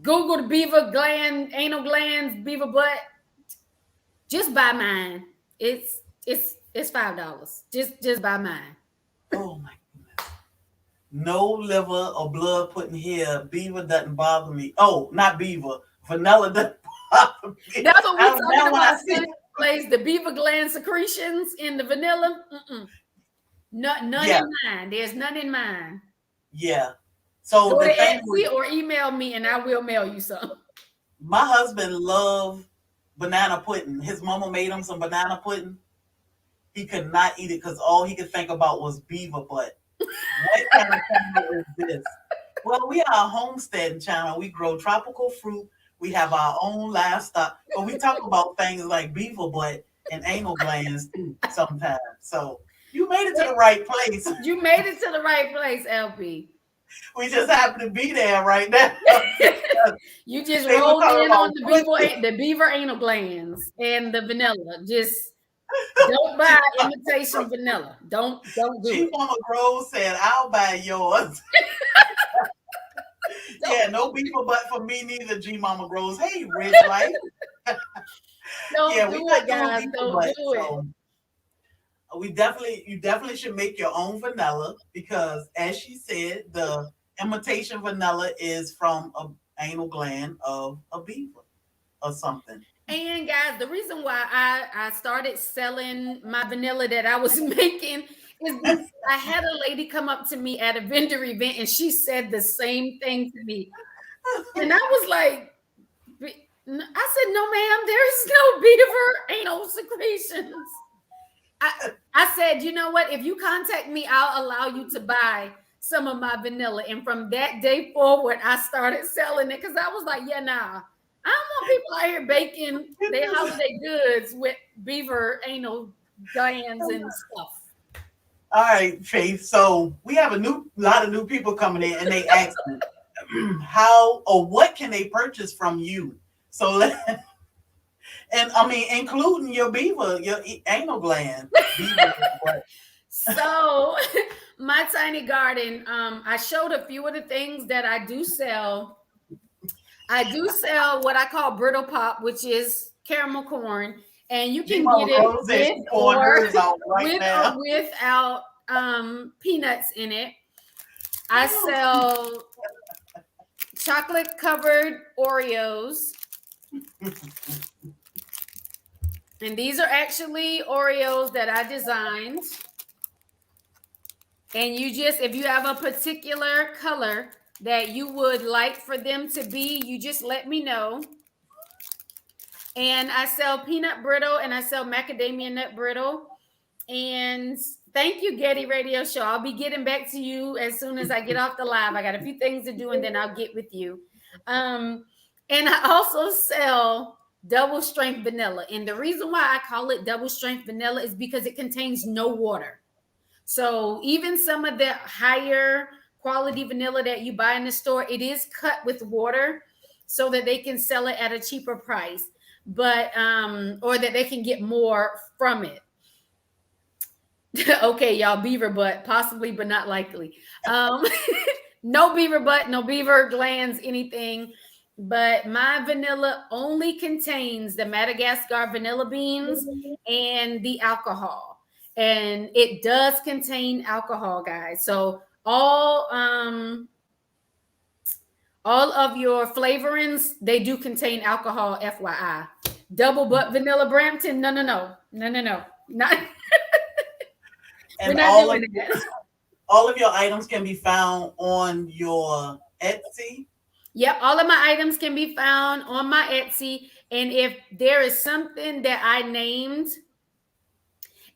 Google the beaver gland, anal glands, beaver butt. Just buy mine. It's $5. Just buy mine. Oh my goodness. No liver or blood put in here. Beaver doesn't bother me. Oh, not beaver. Vanilla doesn't bother me. That's what we're talking Now when I about. see, Place the beaver gland secretions in the vanilla. None yeah, in mine. There's none in mine. yeah. So Go to the thing with Etsy or email me, and I will mail you some. my husband loved banana pudding. His mama made him some banana pudding. He could not eat it because all he could think about was beaver butt. What kind of channel is this? Well, we are a homestead channel. We grow tropical fruit. We have our own livestock, but we talk about things like beaver butt and anal glands too sometimes. So you made it to the right place. You made it to the right place, LP. We just happen to be there right now. You just They were rolled talking in on about pussy. the beaver anal glands and the vanilla. Just don't buy imitation vanilla. Don't do G it. Mama Grove said, "I'll buy yours." Don't, Yeah, no beaver butt for me neither. G Mama Groves. Hey, Ridge Life. don't Yeah, do we it, not doing guys. beaver Don't butt. do it. So you definitely should make your own vanilla because as she said, the imitation vanilla is from a anal gland of a beaver or something. And guys, the reason why I started selling my vanilla that I was making is because I had a lady come up to me at a vendor event and she said the same thing to me. And I was like, I said, no, ma'am, there's no beaver anal secretions. I said, you know what? If you contact me, I'll allow you to buy some of my vanilla. And from that day forward, I started selling it because I was like, yeah, nah. I don't want people out here baking their holiday goods with beaver anal glands and stuff. All right, Faith. So we have a lot of new people coming in, and they ask me how or what can they purchase from you. So and I mean, including your beaver, your anal gland. Beaver, So my tiny garden, I showed a few of the things that I do sell. I do sell what I call brittle pop, which is caramel corn, and you can Mama get it Rose said with she's pouring hers out right with now. or without peanuts in it. I sell chocolate covered Oreos. And these are actually Oreos that I designed. And you just, if you have a particular color that you would like for them to be, you just let me know. And I sell peanut brittle and I sell macadamia nut brittle. And thank you, Getty Radio Show. I'll be getting back to you as soon as I get off the live. I got a few things to do and then I'll get with you. And I also sell double strength vanilla. And the reason why I call it double strength vanilla is because it contains no water. So even some of the higher quality vanilla that you buy in the store, it is cut with water so that they can sell it at a cheaper price, but or that they can get more from it. Okay, y'all, beaver butt, possibly, but not likely. Um, no beaver butt, no beaver glands, anything. But my vanilla only contains the Madagascar vanilla beans and the alcohol. And it does contain alcohol, guys. So all of your flavorings, they do contain alcohol, FYI. Double butt vanilla Brampton, no. Not we're And not doing that. all of your items can be found on your Etsy. Yep, all of my items can be found on my Etsy. And if there is something that I named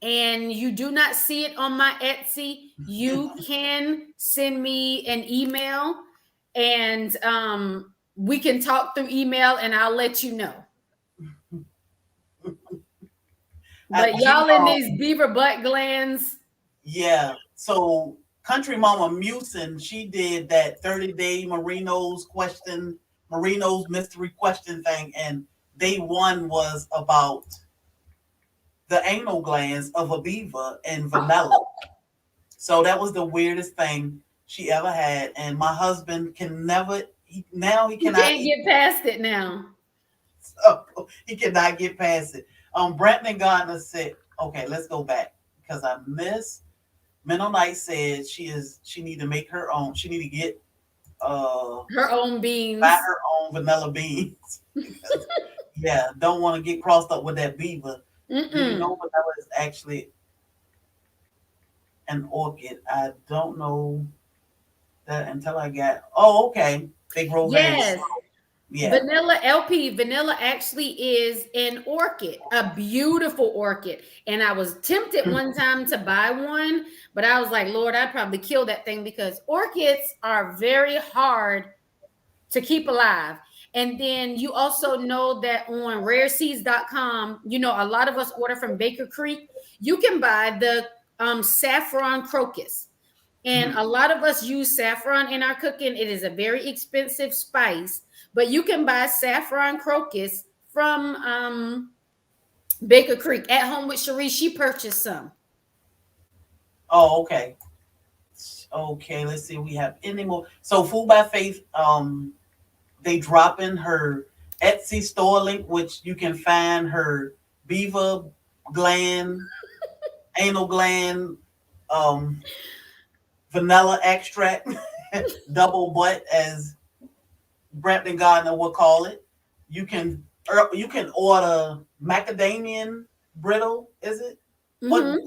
and you do not see it on my Etsy, you can send me an email and we can talk through email and I'll let you know. But y'all in these beaver butt glands. Yeah. So Country Mama Musin, she did that 30-day Marino's mystery question thing, and day one was about the anal glands of a beaver and vanilla. So that was the weirdest thing she ever had. And my husband can never he cannot get past it now. So he cannot get past it. Brandon Gardner said, okay, let's go back because I missed. Mennonite said she need to make her own. She need to get her own beans. Buy her own vanilla beans. Because, yeah, don't want to get crossed up with that beaver. You know, vanilla is actually an orchid. I don't know that until I got. Oh, okay. They grow very slow. Yeah. Vanilla actually is an orchid, a beautiful orchid. And I was tempted one time to buy one, but I was like, Lord, I'd probably kill that thing because orchids are very hard to keep alive. And then you also know that on rareseeds.com, you know, a lot of us order from Baker Creek. You can buy the saffron crocus. And a lot of us use saffron in our cooking. It is a very expensive spice, but you can buy saffron crocus from Baker Creek. At Home with Cherie, she purchased some. Oh, okay. Okay, let's see if we have any more. So Food by Faith, they drop in her Etsy store link, which you can find her beaver gland, anal gland, vanilla extract, double butt, as Brampton Gardner would call it. You can order macadamia brittle. Is it? Or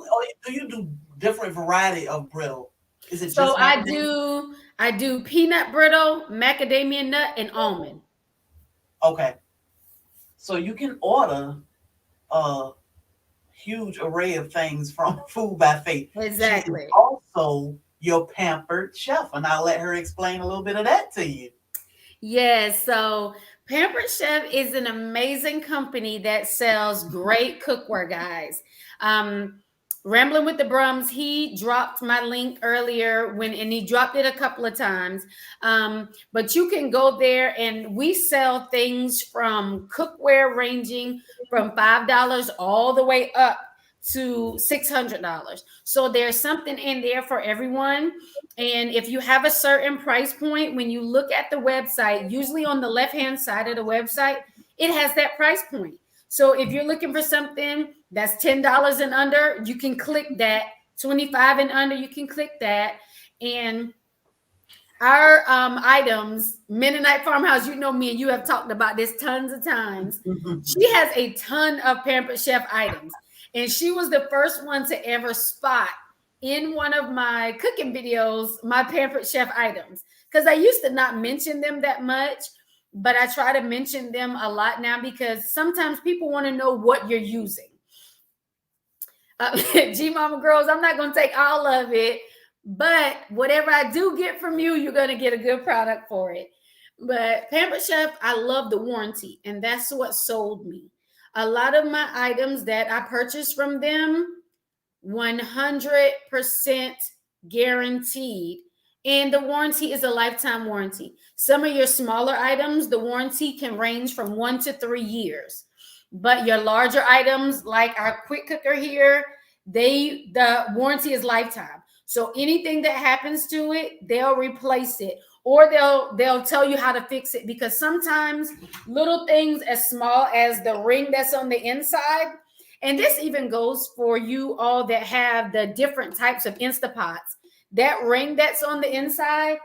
do you do different variety of brittle? Is it so just I do peanut brittle, macadamia nut, and almond. Okay. So you can order a huge array of things from Food by Faith. Exactly. She is also your pampered chef, and I'll let her explain a little bit of that to you. Yes. So Pampered Chef is an amazing company that sells great cookware, guys. Rambling with the Brums, he dropped my link earlier and he dropped it a couple of times. But you can go there and we sell things from cookware ranging from $5 all the way up to $600. So there's something in there for everyone. And if you have a certain price point, when you look at the website, usually on the left-hand side of the website, it has that price point. So if you're looking for something that's $10 and under, you can click that. 25 and under, you can click that. And our items, Mennonite Farmhouse, you know me and you have talked about this tons of times. She has a ton of Pampered Chef items. And she was the first one to ever spot in one of my cooking videos my Pampered Chef items. Because I used to not mention them that much, but I try to mention them a lot now because sometimes people want to know what you're using. G Mama Girls, I'm not going to take all of it, but whatever I do get from you, you're going to get a good product for it. But Pampered Chef, I love the warranty, and that's what sold me. A lot of my items that I purchased from them, 100% guaranteed. And the warranty is a lifetime warranty. Some of your smaller items, the warranty can range from 1 to 3 years. But your larger items, like our quick cooker here, the warranty is lifetime. So anything that happens to it, they'll replace it, or they'll tell you how to fix it, because sometimes little things as small as the ring that's on the inside, and this even goes for you all that have the different types of Instapots. That ring that's on the inside,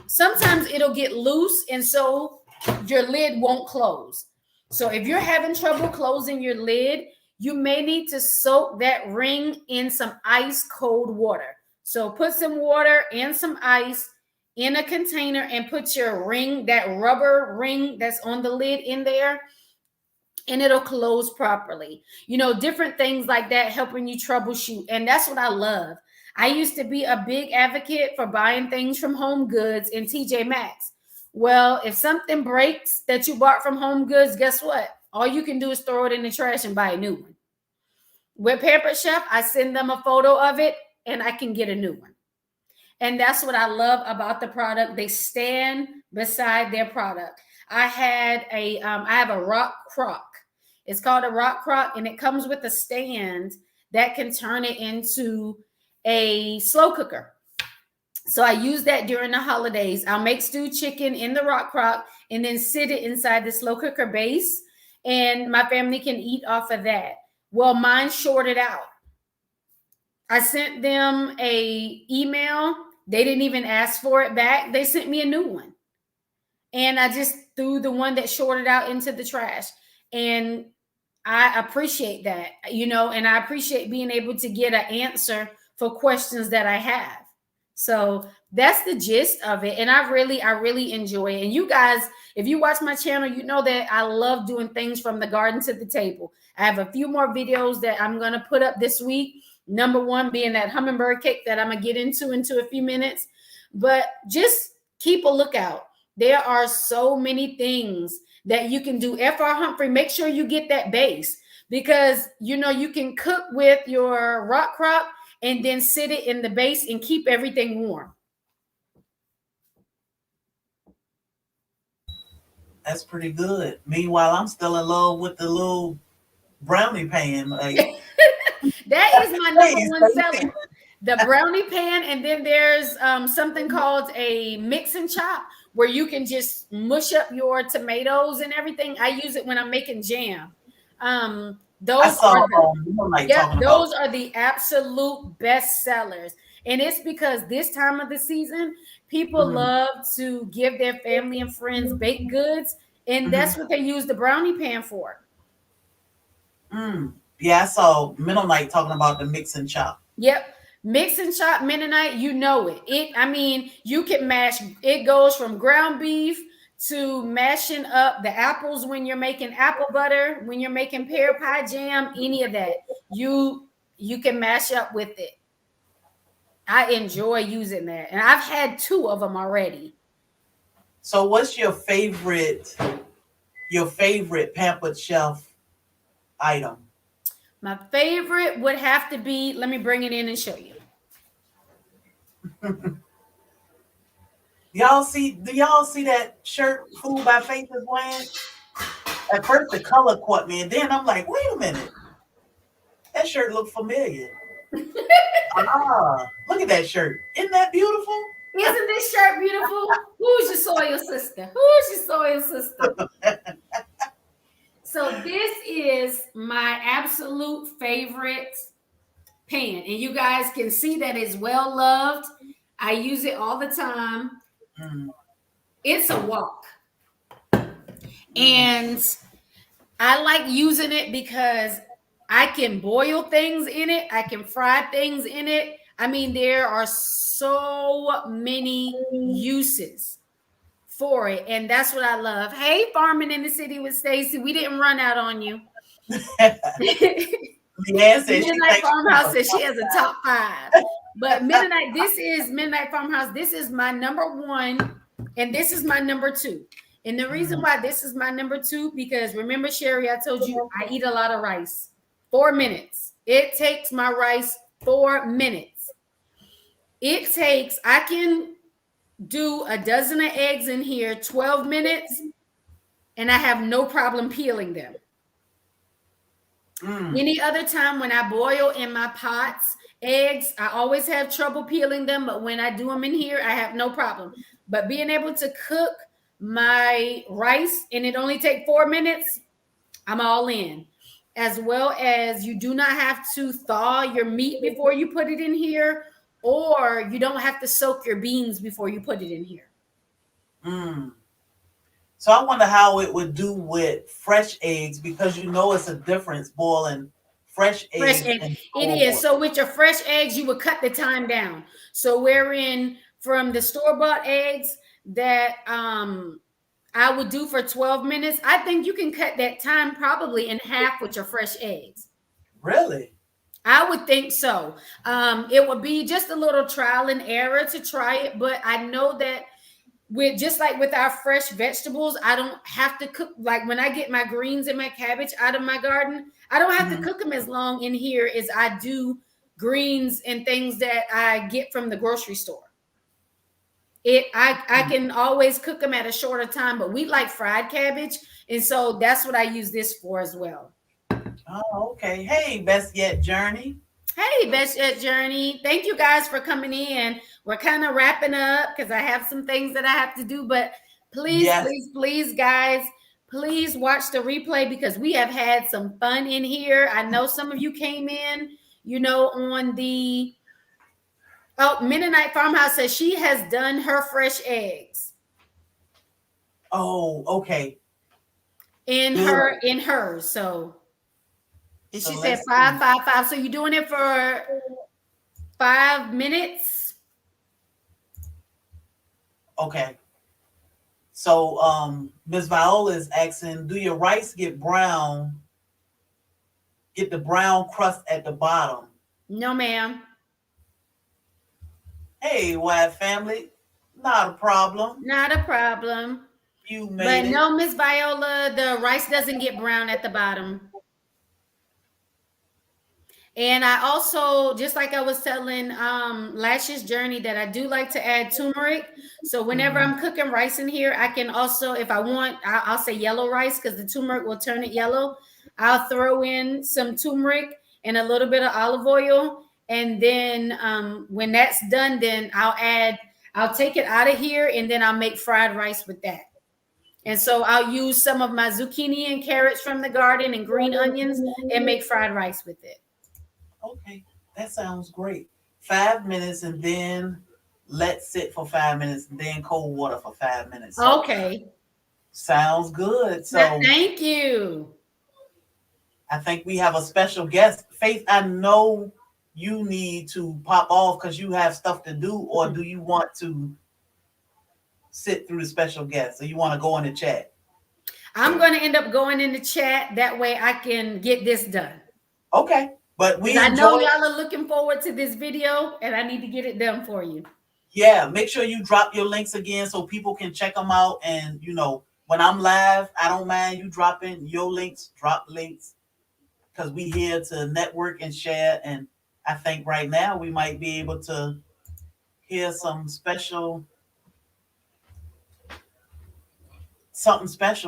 sometimes it'll get loose, and so your lid won't close. So if you're having trouble closing your lid, you may need to soak that ring in some ice cold water. So put some water and some ice in a container and put your ring, that rubber ring that's on the lid, in there, and it'll close properly. Different things like that, helping you troubleshoot. And that's what I love. I used to be a big advocate for buying things from Home Goods and TJ Maxx. Well, if something breaks that you bought from Home Goods, guess what? All you can do is throw it in the trash and buy a new one. With Pampered Chef, I send them a photo of it and I can get a new one. And that's what I love about the product. They stand beside their product. I have a rock crock. It's called a rock crock, and it comes with a stand that can turn it into a slow cooker. So I use that during the holidays. I'll make stewed chicken in the rock crock and then sit it inside the slow cooker base, and my family can eat off of that. Well, mine shorted out. I sent them a email. They didn't even ask for it back. They sent me a new one. And I just threw the one that shorted out into the trash. And I appreciate that, and I appreciate being able to get an answer for questions that I have. So that's the gist of it. And I really enjoy it. And you guys, if you watch my channel, you know that I love doing things from the garden to the table. I have a few more videos that I'm going to put up this week. Number one being that hummingbird cake that I'm going to get into a few minutes. But just keep a lookout. There are so many things that you can do. F.R. Humphrey, make sure you get that base, because you can cook with your rock crock and then sit it in the base and keep everything warm. That's pretty good. Meanwhile, I'm still in love with the little brownie pan. That is my number one seller. The brownie pan, and then there's something called a mix and chop, where you can just mush up your tomatoes and everything. I use it when I'm making jam. Those are the absolute best sellers. And it's because this time of the season, people love to give their family and friends baked goods, and that's what they use the brownie pan for. Yeah, I saw Mennonite talking about the mix and chop. Yep. Mix and chop Mennonite, you know it. You can mash. It goes from ground beef to mashing up the apples when you're making apple butter, when you're making pear pie jam, any of that. You can mash up with it. I enjoy using that. And I've had 2 of them already. So what's your favorite Pampered Chef item? My favorite would have to be, let me bring it in and show you. Do y'all see that shirt Food by Faith is wearing? At first the color caught me, and then I'm like, wait a minute. That shirt looked familiar. Look at that shirt. Isn't that beautiful? Isn't this shirt beautiful? Who's your soil sister? So this is my absolute favorite pan. And you guys can see that it's well loved. I use it all the time. It's a walk. And I like using it because I can boil things in it. I can fry things in it. I mean, there are so many uses for it, and that's what I love. Hey, Farming in the City with Stacy, we didn't run out on you. Midnight Farmhouse says she has a top 5, but Midnight Farmhouse. This is my number one And this is my number two. And the reason Mm. why this is my number two, because remember, Sherry, I told you I eat a lot of rice. 4 minutes. It takes my rice 4 minutes. It takes, I can do a dozen of eggs in here, 12 minutes, and I have no problem peeling them. Mm. Any other time when I boil in my pots eggs, I always have trouble peeling them, but when I do them in here, I have no problem. But being able to cook my rice and it only take 4 minutes, I'm all in. As well as you do not have to thaw your meat before you put it in here, or you don't have to soak your beans before you put it in here. Mm. So I wonder how it would do with fresh eggs because you know it's a difference boiling fresh Fresh eggs egg. and It store is. bought. So with your fresh eggs, you would cut the time down. So wherein from the store-bought eggs that I would do for 12 minutes, I think you can cut that time probably in half with your fresh eggs. Really? I would think so. It would be just a little trial and error to try it, but I know that with just like with our fresh vegetables, I don't have to cook like when I get my greens and my cabbage out of my garden, I don't have to Mhm. cook them as long in here as I do greens and things that I get from the grocery store. I can always cook them at a shorter time, but we like fried cabbage, and so that's what I use this for as well. Oh, okay. Hey, best yet journey. Hey, Best Jet Journey. Thank you guys for coming in. We're kind of wrapping up because I have some things that I have to do. But please, Yes. please, please, guys, please watch the replay because we have had some fun in here. I know some of you came in, on the Mennonite Farmhouse says she has done her fresh eggs Oh, okay. in Good. hers. So and So she said let's five, see. 5, 5. So you're doing it for 5 minutes? Okay. So Miss Viola is asking, do your rice get the brown crust at the bottom? No, ma'am. Hey, Wyatt family. Not a problem. Not a problem. You But made it. no, Miss Viola, the rice doesn't get brown at the bottom. And I also, just like I was telling Lash's Journey, that I do like to add turmeric. So whenever Mhm. I'm cooking rice in here, I can also, if I want, I'll say yellow rice because the turmeric will turn it yellow. I'll throw in some turmeric and a little bit of olive oil. And then when that's done, then I'll take it out of here and then I'll make fried rice with that. And so I'll use some of my zucchini and carrots from the garden and green onions and make fried rice with it. Okay, that sounds great. 5 minutes and then let sit for 5 minutes, and then cold water for 5 minutes. So Okay. sounds good. So Thank you. I think we have a special guest. Faith, I know you need to pop off because you have stuff to do, or do you want to sit through the special guest? So you want to go in the chat? I'm going to end up going in the chat. That way I can get this done. Okay, but Because we I know enjoy. y'all are looking forward to this video and I need to get it done for you. Yeah, make sure you drop your links again so people can check them out. And when I'm live, I don't mind you dropping your links, drop links, because we here to network and share. And I think right now we might be able to hear something special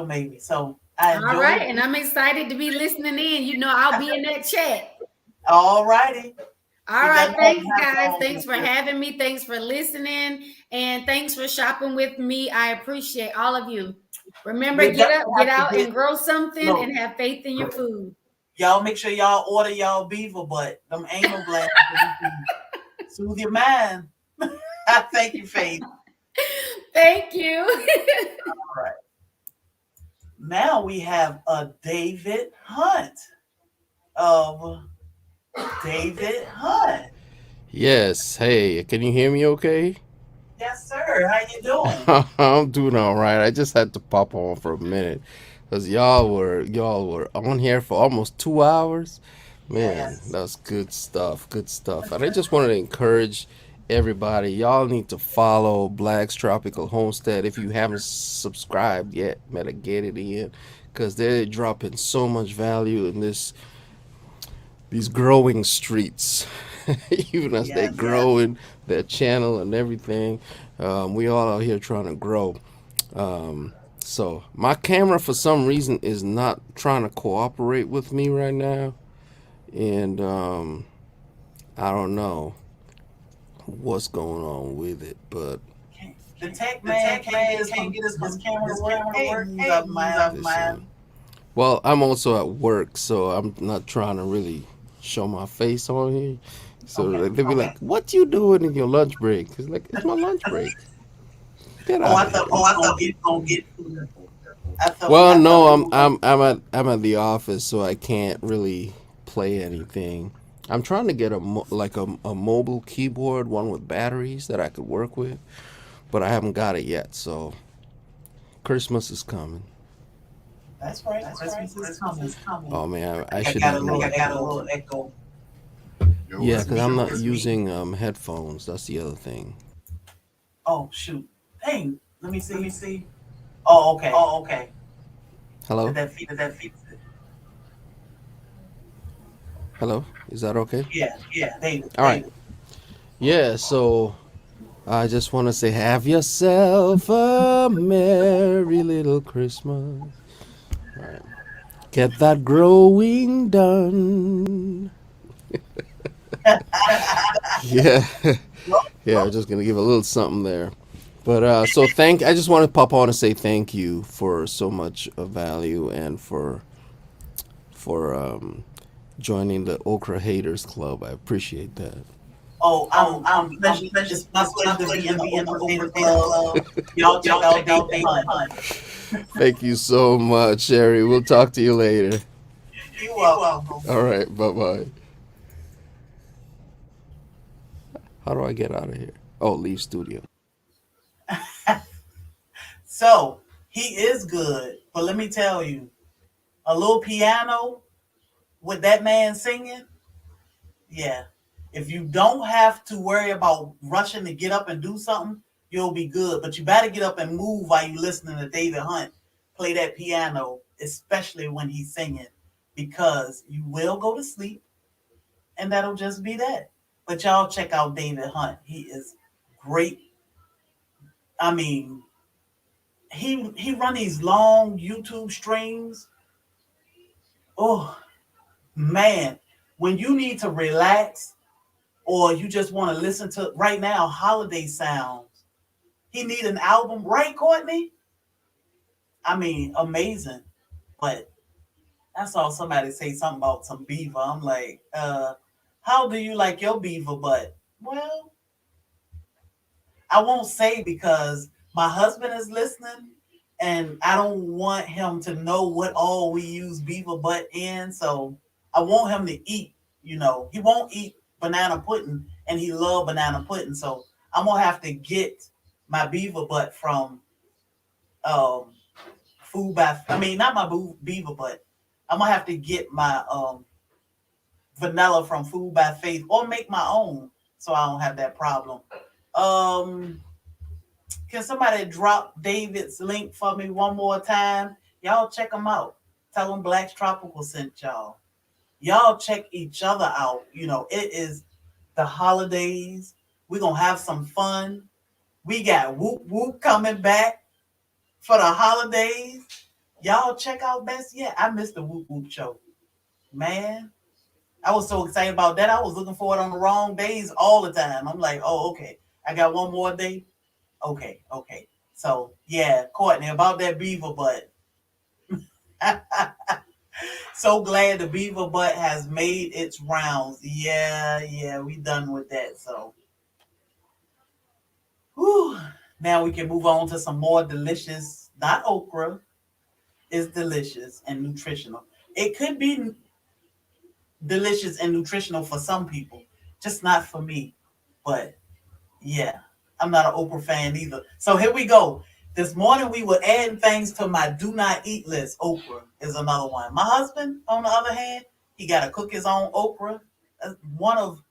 maybe. So I All right. enjoyed And it. I'm excited to be listening in. I'll be in that chat. All righty. All It right. doesn't have Thanks, to have guys. songs Thanks up for here. having me. Thanks for listening. And thanks for shopping with me. I appreciate all of you. Remember, We get definitely up, get have to out, get and grow something look. and have faith in your food. Y'all make sure y'all order y'all beaver butt, them anal glands so we can soothe your mind. Thank you, Faith. Thank you. All right. Now we have a David Hunt of David Hunt. Yes. Hey, can you hear me okay? Yes, sir. How you doing? I'm doing all right. I just had to pop on for a minute because y'all were on here for almost 2 hours. Man, Yes. that's good stuff. Good stuff. And I just wanted to encourage everybody, y'all need to follow Black's Tropical Homestead. If you haven't subscribed yet, better get it in, because they're dropping so much value in these growing streets. Even as they Yes. grow in their channel and everything, we all out here trying to grow. So my camera, for some reason, is not trying to cooperate with me right now, and I don't know what's going on with it, but The tech man can't get his camera to work. Hey, he's up mine. listen. Well, I'm also at work, so I'm not trying to really show my face on here. So Okay. like, they'll be like, "What you doing in your lunch break?" It's like, it's my lunch break. Get Oh, out I of here. thought we gonna get. Well, I thought no, we I'm at the office, so I can't really play anything. I'm trying to get a mobile keyboard, one with batteries that I could work with, but I haven't got it yet. So Christmas is coming. That's right. Christmas is coming. Oh man, I I should got have a little, known. I got a little echo. Yeah, because I'm not using headphones. That's the other thing. Oh shoot! Dang. Let me see. Oh okay. Hello, Did that fix it? hello. Is that okay? Yeah. David. All right. Yeah. So I just want to say, have yourself a merry little Christmas. All right. Get that growing done. Yeah. Yeah, I'm just gonna give a little something there. But so I just want to pop on and say thank you for so much of value and for joining the Okra Haters Club. I appreciate that. Oh, I'm pleasure. It's my pleasure to be in the Overtaker Club. Y'all check out David Hunt. Thank you so much, Sherry. We'll talk to you later. You welcome. All right, bye bye. How do I get out of here? Oh, leave studio. So he is good, but let me tell you, a little piano with that man singing, yeah. If you don't have to worry about rushing to get up and do something, you'll be good. But you better get up and move while you listening to David Hunt play that piano, especially when he's singing, because you will go to sleep, and that'll just be that. But y'all check out David Hunt. He is great. I mean, he run these long YouTube streams. Oh man, when you need to relax or you just want to listen to right now holiday sounds. He need an album, right, Courtney? I mean, amazing. But I saw somebody say something about some beaver. I'm like, how do you like your beaver butt? Well, I won't say because my husband is listening and I don't want him to know what all we use beaver butt in. So I want him to eat, he won't eat banana pudding and he love banana pudding. So I'm gonna have to get my beaver butt from um food by I mean not my beaver butt. I'm gonna have to get my vanilla from Food by Faith or make my own so I don't have that problem. Um Can somebody drop David's link for me one more time? Y'all check him out. Tell him Black's Tropical sent y'all. Y'all check each other out. It is the holidays. We're going to have some fun. We got Whoop Whoop coming back for the holidays. Y'all check out Best Yet. I missed the Whoop Whoop show. Man, I was so excited about that. I was looking for it on the wrong days all the time. I'm like, oh, okay. I got one more day. Okay. So yeah, Courtney, about that beaver butt. So glad the beaver butt has made its rounds. Yeah, we done with that. So whew. Now we can move on to some more delicious, not okra, is delicious and nutritional. It could be delicious and nutritional for some people, just not for me. But yeah, I'm not an Oprah fan either. So here we go. This morning we were adding things to my do not eat list. Okra is another one. My husband, on the other hand, he got to cook his own okra. That's one of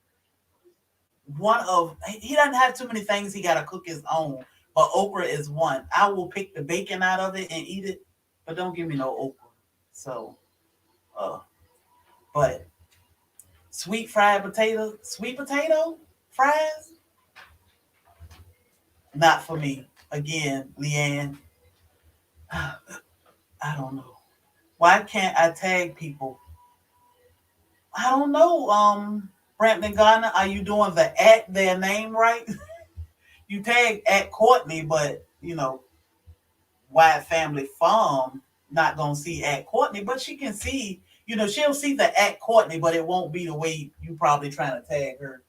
he doesn't have too many things he got to cook his own, but okra is one. I will pick the bacon out of it and eat it, but don't give me no okra. So, uh, but sweet potato fries, not for me. Again, Leanne, I don't know. Why can't I tag people? I don't know. Brampton Ghana, are you doing the at their name right? You tag at Courtney, but Wyatt Family Farm not gonna see at Courtney, but she can see. She'll see the at Courtney, but it won't be the way you probably trying to tag her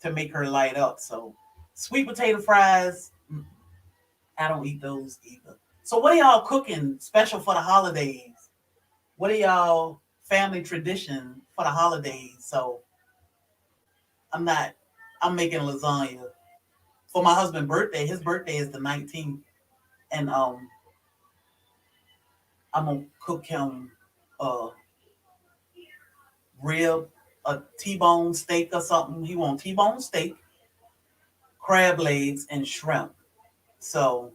to make her light up. So, sweet potato fries, I don't eat those either. So, what are y'all cooking special for the holidays? What are y'all family tradition for the holidays? So, I'm not. I'm making lasagna for my husband's birthday. His birthday is the 19th, and I'm gonna cook him a rib, a T-bone steak or something. He want T-bone steak, crab legs, and shrimp. So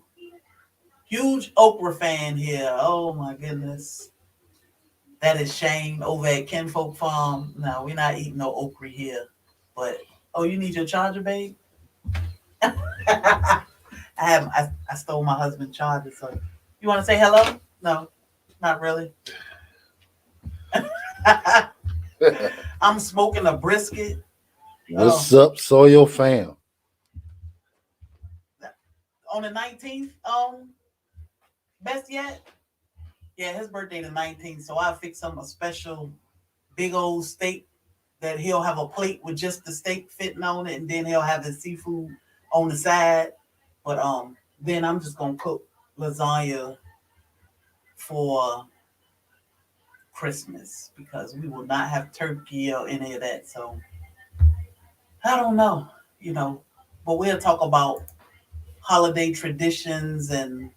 huge okra fan here. Oh my goodness. That is Shane over at Kinfolk Farm. No, we're not eating no okra here. But you need your charger, babe? I stole my husband's charger, so you want to say hello? No, not really. I'm smoking a brisket. What's up, Soil fam? On the 19th, best yet? Yeah, his birthday the 19th, so I'll fix him a special big old steak that he'll have a plate with just the steak fitting on it, and then he'll have the seafood on the side. But then I'm just gonna cook lasagna for Christmas because we will not have turkey or any of that. So I don't know, but we'll talk about holiday traditions and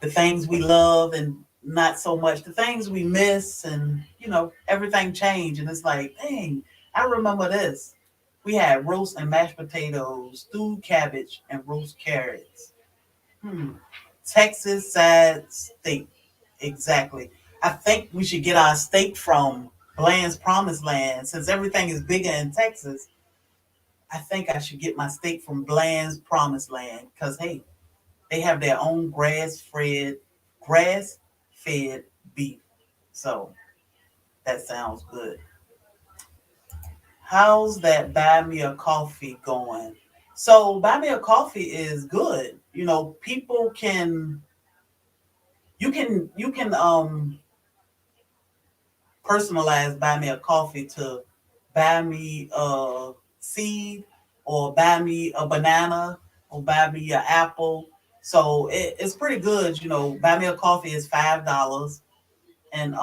the things we love and not so much the things we miss, and everything changed, and it's like, dang, I remember this. We had roast and mashed potatoes, stewed cabbage, and roast carrots. Texas side steak. Exactly. I think we should get our steak from Bland's Promised Land. Since everything is bigger in Texas, I think I should get my steak from Bland's Promised Land because, hey, they have their own grass-fed beef. So that sounds good. How's that buy me a coffee going? So buy me a coffee is good. People can you can personalize buy me a coffee to buy me a seed or buy me a banana or buy me an apple. So it's pretty good. Buy me a coffee is $5, and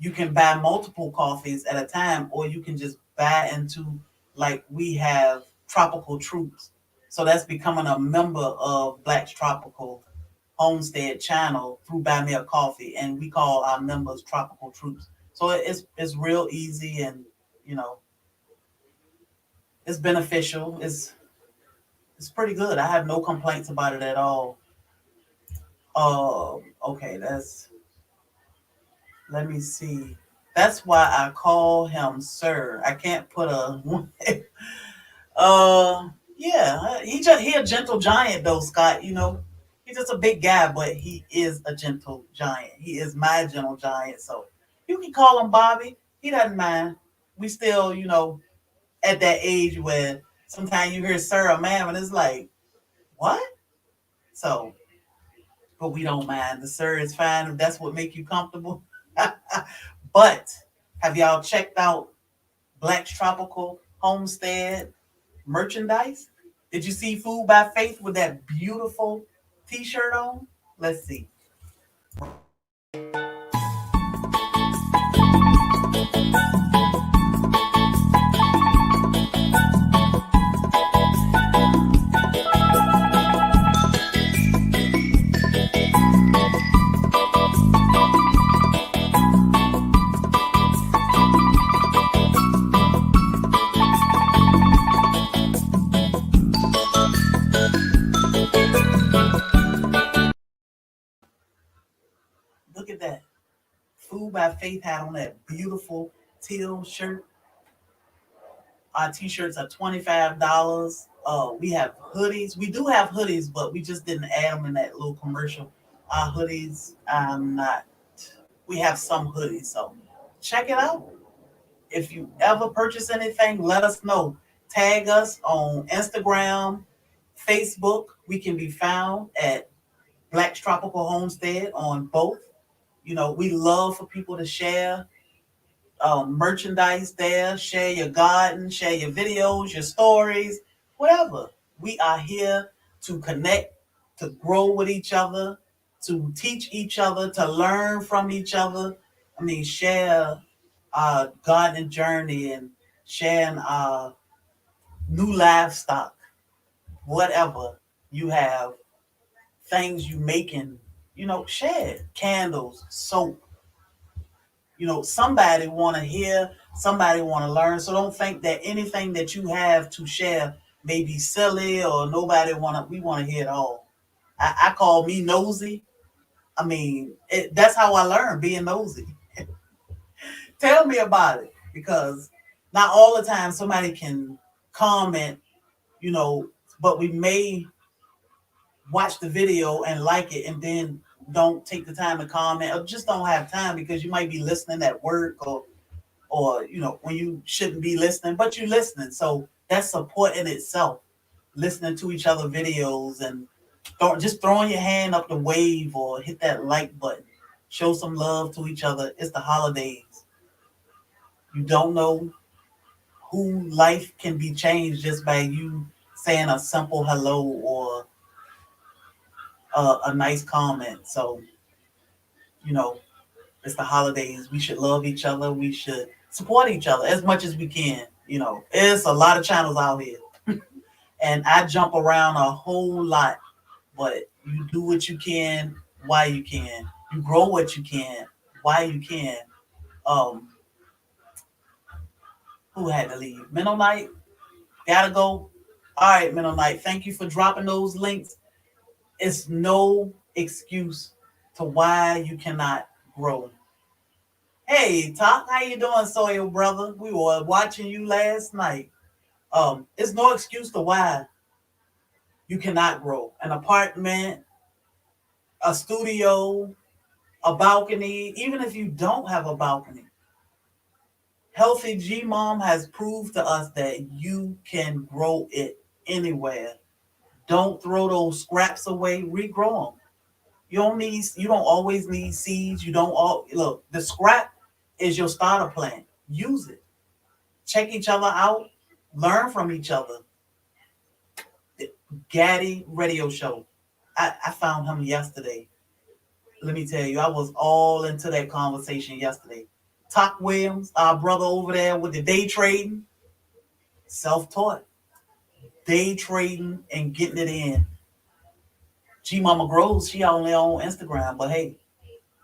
you can buy multiple coffees at a time, or you can just buy into, like, we have Tropical Troops. So that's becoming a member of Black's Tropical Homestead channel through Buy Me a Coffee, and we call our members Tropical Troops. So it's real easy, and it's beneficial. It's pretty good. I have no complaints about it at all. Okay, let me see. That's why I call him sir. I can't put a yeah, he a gentle giant though, Scott. He's just a big guy, but he is a gentle giant. He is my gentle giant. So you can call him Bobby. He doesn't mind. We still, at that age where sometimes you hear sir or ma'am and it's like, what? So, but we don't mind. The sir is fine if that's what make you comfortable. But have y'all checked out Black's Tropical Homestead merchandise? Did you see Food by Faith with that beautiful t-shirt on? Let's see. Look at that. Food by Faith had on that beautiful teal shirt. Our t-shirts are $25. We have hoodies. We do have hoodies, but we just didn't add them in that little commercial. Our hoodies, I'm not. We have some hoodies, so check it out. If you ever purchase anything, let us know. Tag us on Instagram, Facebook. We can be found at Black's Tropical Homestead on both. We love for people to share merchandise there, share your garden, share your videos, your stories, whatever. We are here to connect, to grow with each other, to teach each other, to learn from each other. I mean, share our gardening journey and sharing our new livestock, whatever you have, things you making, share it. Candles, soap, somebody want to hear, somebody want to learn. So don't think that anything that you have to share may be silly or nobody we want to hear it all. I call me nosy. I mean, that's how I learn, being nosy. Tell me about it, because not all the time somebody can comment, you know but we may watch the video and like it and then don't take the time to comment, or just don't have time because you might be listening at work, or when you shouldn't be listening, but you're listening. So that's support in itself. Listening to each other videos and just throwing your hand up the wave or hit that like button. Show some love to each other. It's the holidays. You don't know who life can be changed just by you saying a simple hello or a nice comment. So, you know, it's the holidays. We should love each other. We should support each other as much as we can. It's a lot of channels out here. And I jump around a whole lot, but you do what you can while you can. You grow what you can while you can. Um, who had to leave? Mental Night, gotta go. All right, Mental Night, thank you for dropping those links. It's no excuse to why you cannot grow. Hey, Talk, how you doing, Sawyer brother? We were watching you last night. It's no excuse to why you cannot grow. An apartment, a studio, a balcony, even if you don't have a balcony. Healthy G Mom has proved to us that you can grow it anywhere. Don't throw those scraps away, regrow them. You don't always need seeds. You don't all look, the scrap is your starter plant. Use it. Check each other out, learn from each other. Gaddy radio show. I found him yesterday. Let me tell you, I was all into that conversation yesterday. Talk Williams, our brother over there with the day trading, self-taught, day trading and getting it in. G Mama Grows, she only on Instagram, but hey,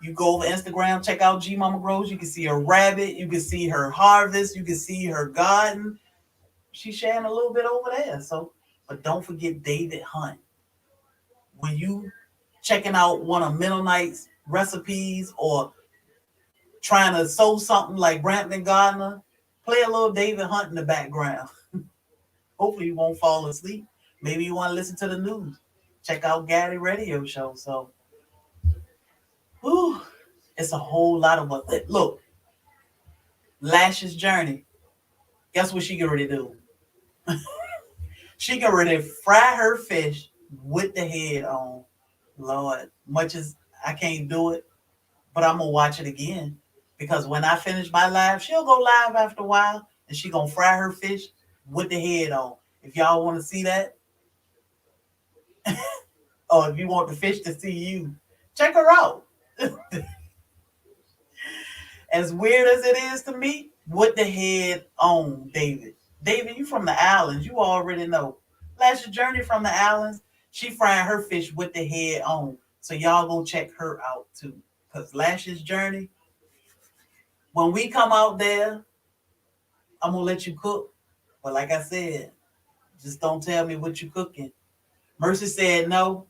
you go over Instagram, check out G Mama Grows. You can see her rabbit, you can see her harvest, you can see her garden. She's sharing a little bit over there. So, but don't forget David Hunt. When you checking out one of Middle Night's recipes or trying to sew something like Brampton Gardner, play a little David Hunt in the background. Hopefully you won't fall asleep. Maybe you want to listen to the news. Check out Gaddy Radio Show. So, whew, it's a whole lot of what. Look, Lash's journey. Guess what she get ready to do? She get ready to fry her fish with the head on. Lord, much as I can't do it, but I'm gonna watch it again because when I finish my live, she'll go live after a while and she gonna fry her fish with the head on. If y'all want to see that, or if you want the fish to see you, check her out. As weird as it is to me, with the head on, David. David, you from the islands. You already know. Last journey from the islands, she frying her fish with the head on. So y'all go check her out too. Because Lash's journey, when we come out there, I'm gonna let you cook. But like I said, just don't tell me what you cooking. Mercy said no.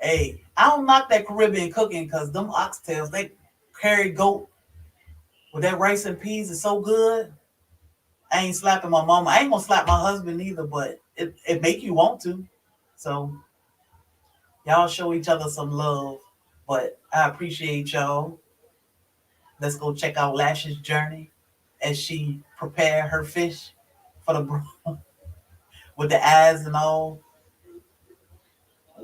Hey, I don't knock that Caribbean cooking because them oxtails, they carry goat with that rice and peas is so good. I ain't slapping my mama. I ain't gonna slap my husband either, but it make you want to. So y'all show each other some love. But I appreciate y'all. Let's go check out Lash's journey as she prepare her fish for the with the eyes and all.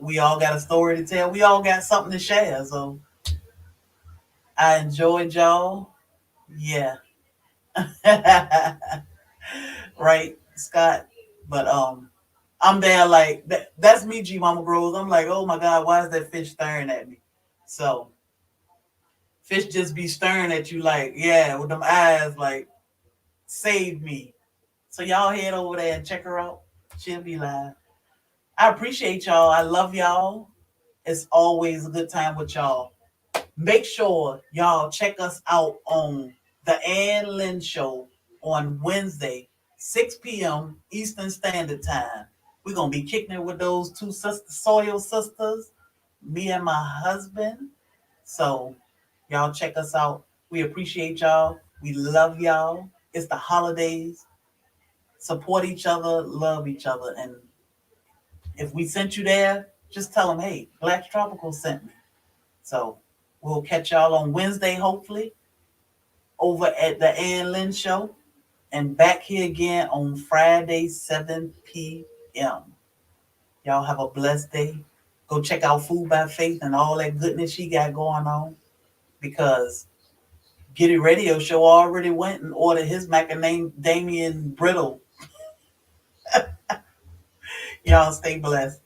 We all got a story to tell. We all got something to share. So I enjoyed y'all. Yeah. Right, Scott. But I'm there like that's me, G Mama Grows. I'm like, oh my God, why is that fish staring at me? So fish just be staring at you like, yeah, with them eyes like, save me. So y'all head over there and check her out. She'll be live. I appreciate y'all. I love y'all. It's always a good time with y'all. Make sure y'all check us out on the Ann Lynn Show on Wednesday, 6 p.m. Eastern Standard Time. We're going to be kicking it with those two soil sisters, me and my husband. So y'all check us out. We appreciate y'all. We love y'all. It's the holidays. Support each other, love each other. And if we sent you there, just tell them, hey, Black Tropical sent me. So we'll catch y'all on Wednesday, hopefully, over at the Ann Lynn Show. And back here again on Friday, 7 p.m. Y'all have a blessed day. Go check out Food by Faith and all that goodness she got going on. Because Get It Radio Show already went and ordered his macadamian brittle. Y'all stay blessed.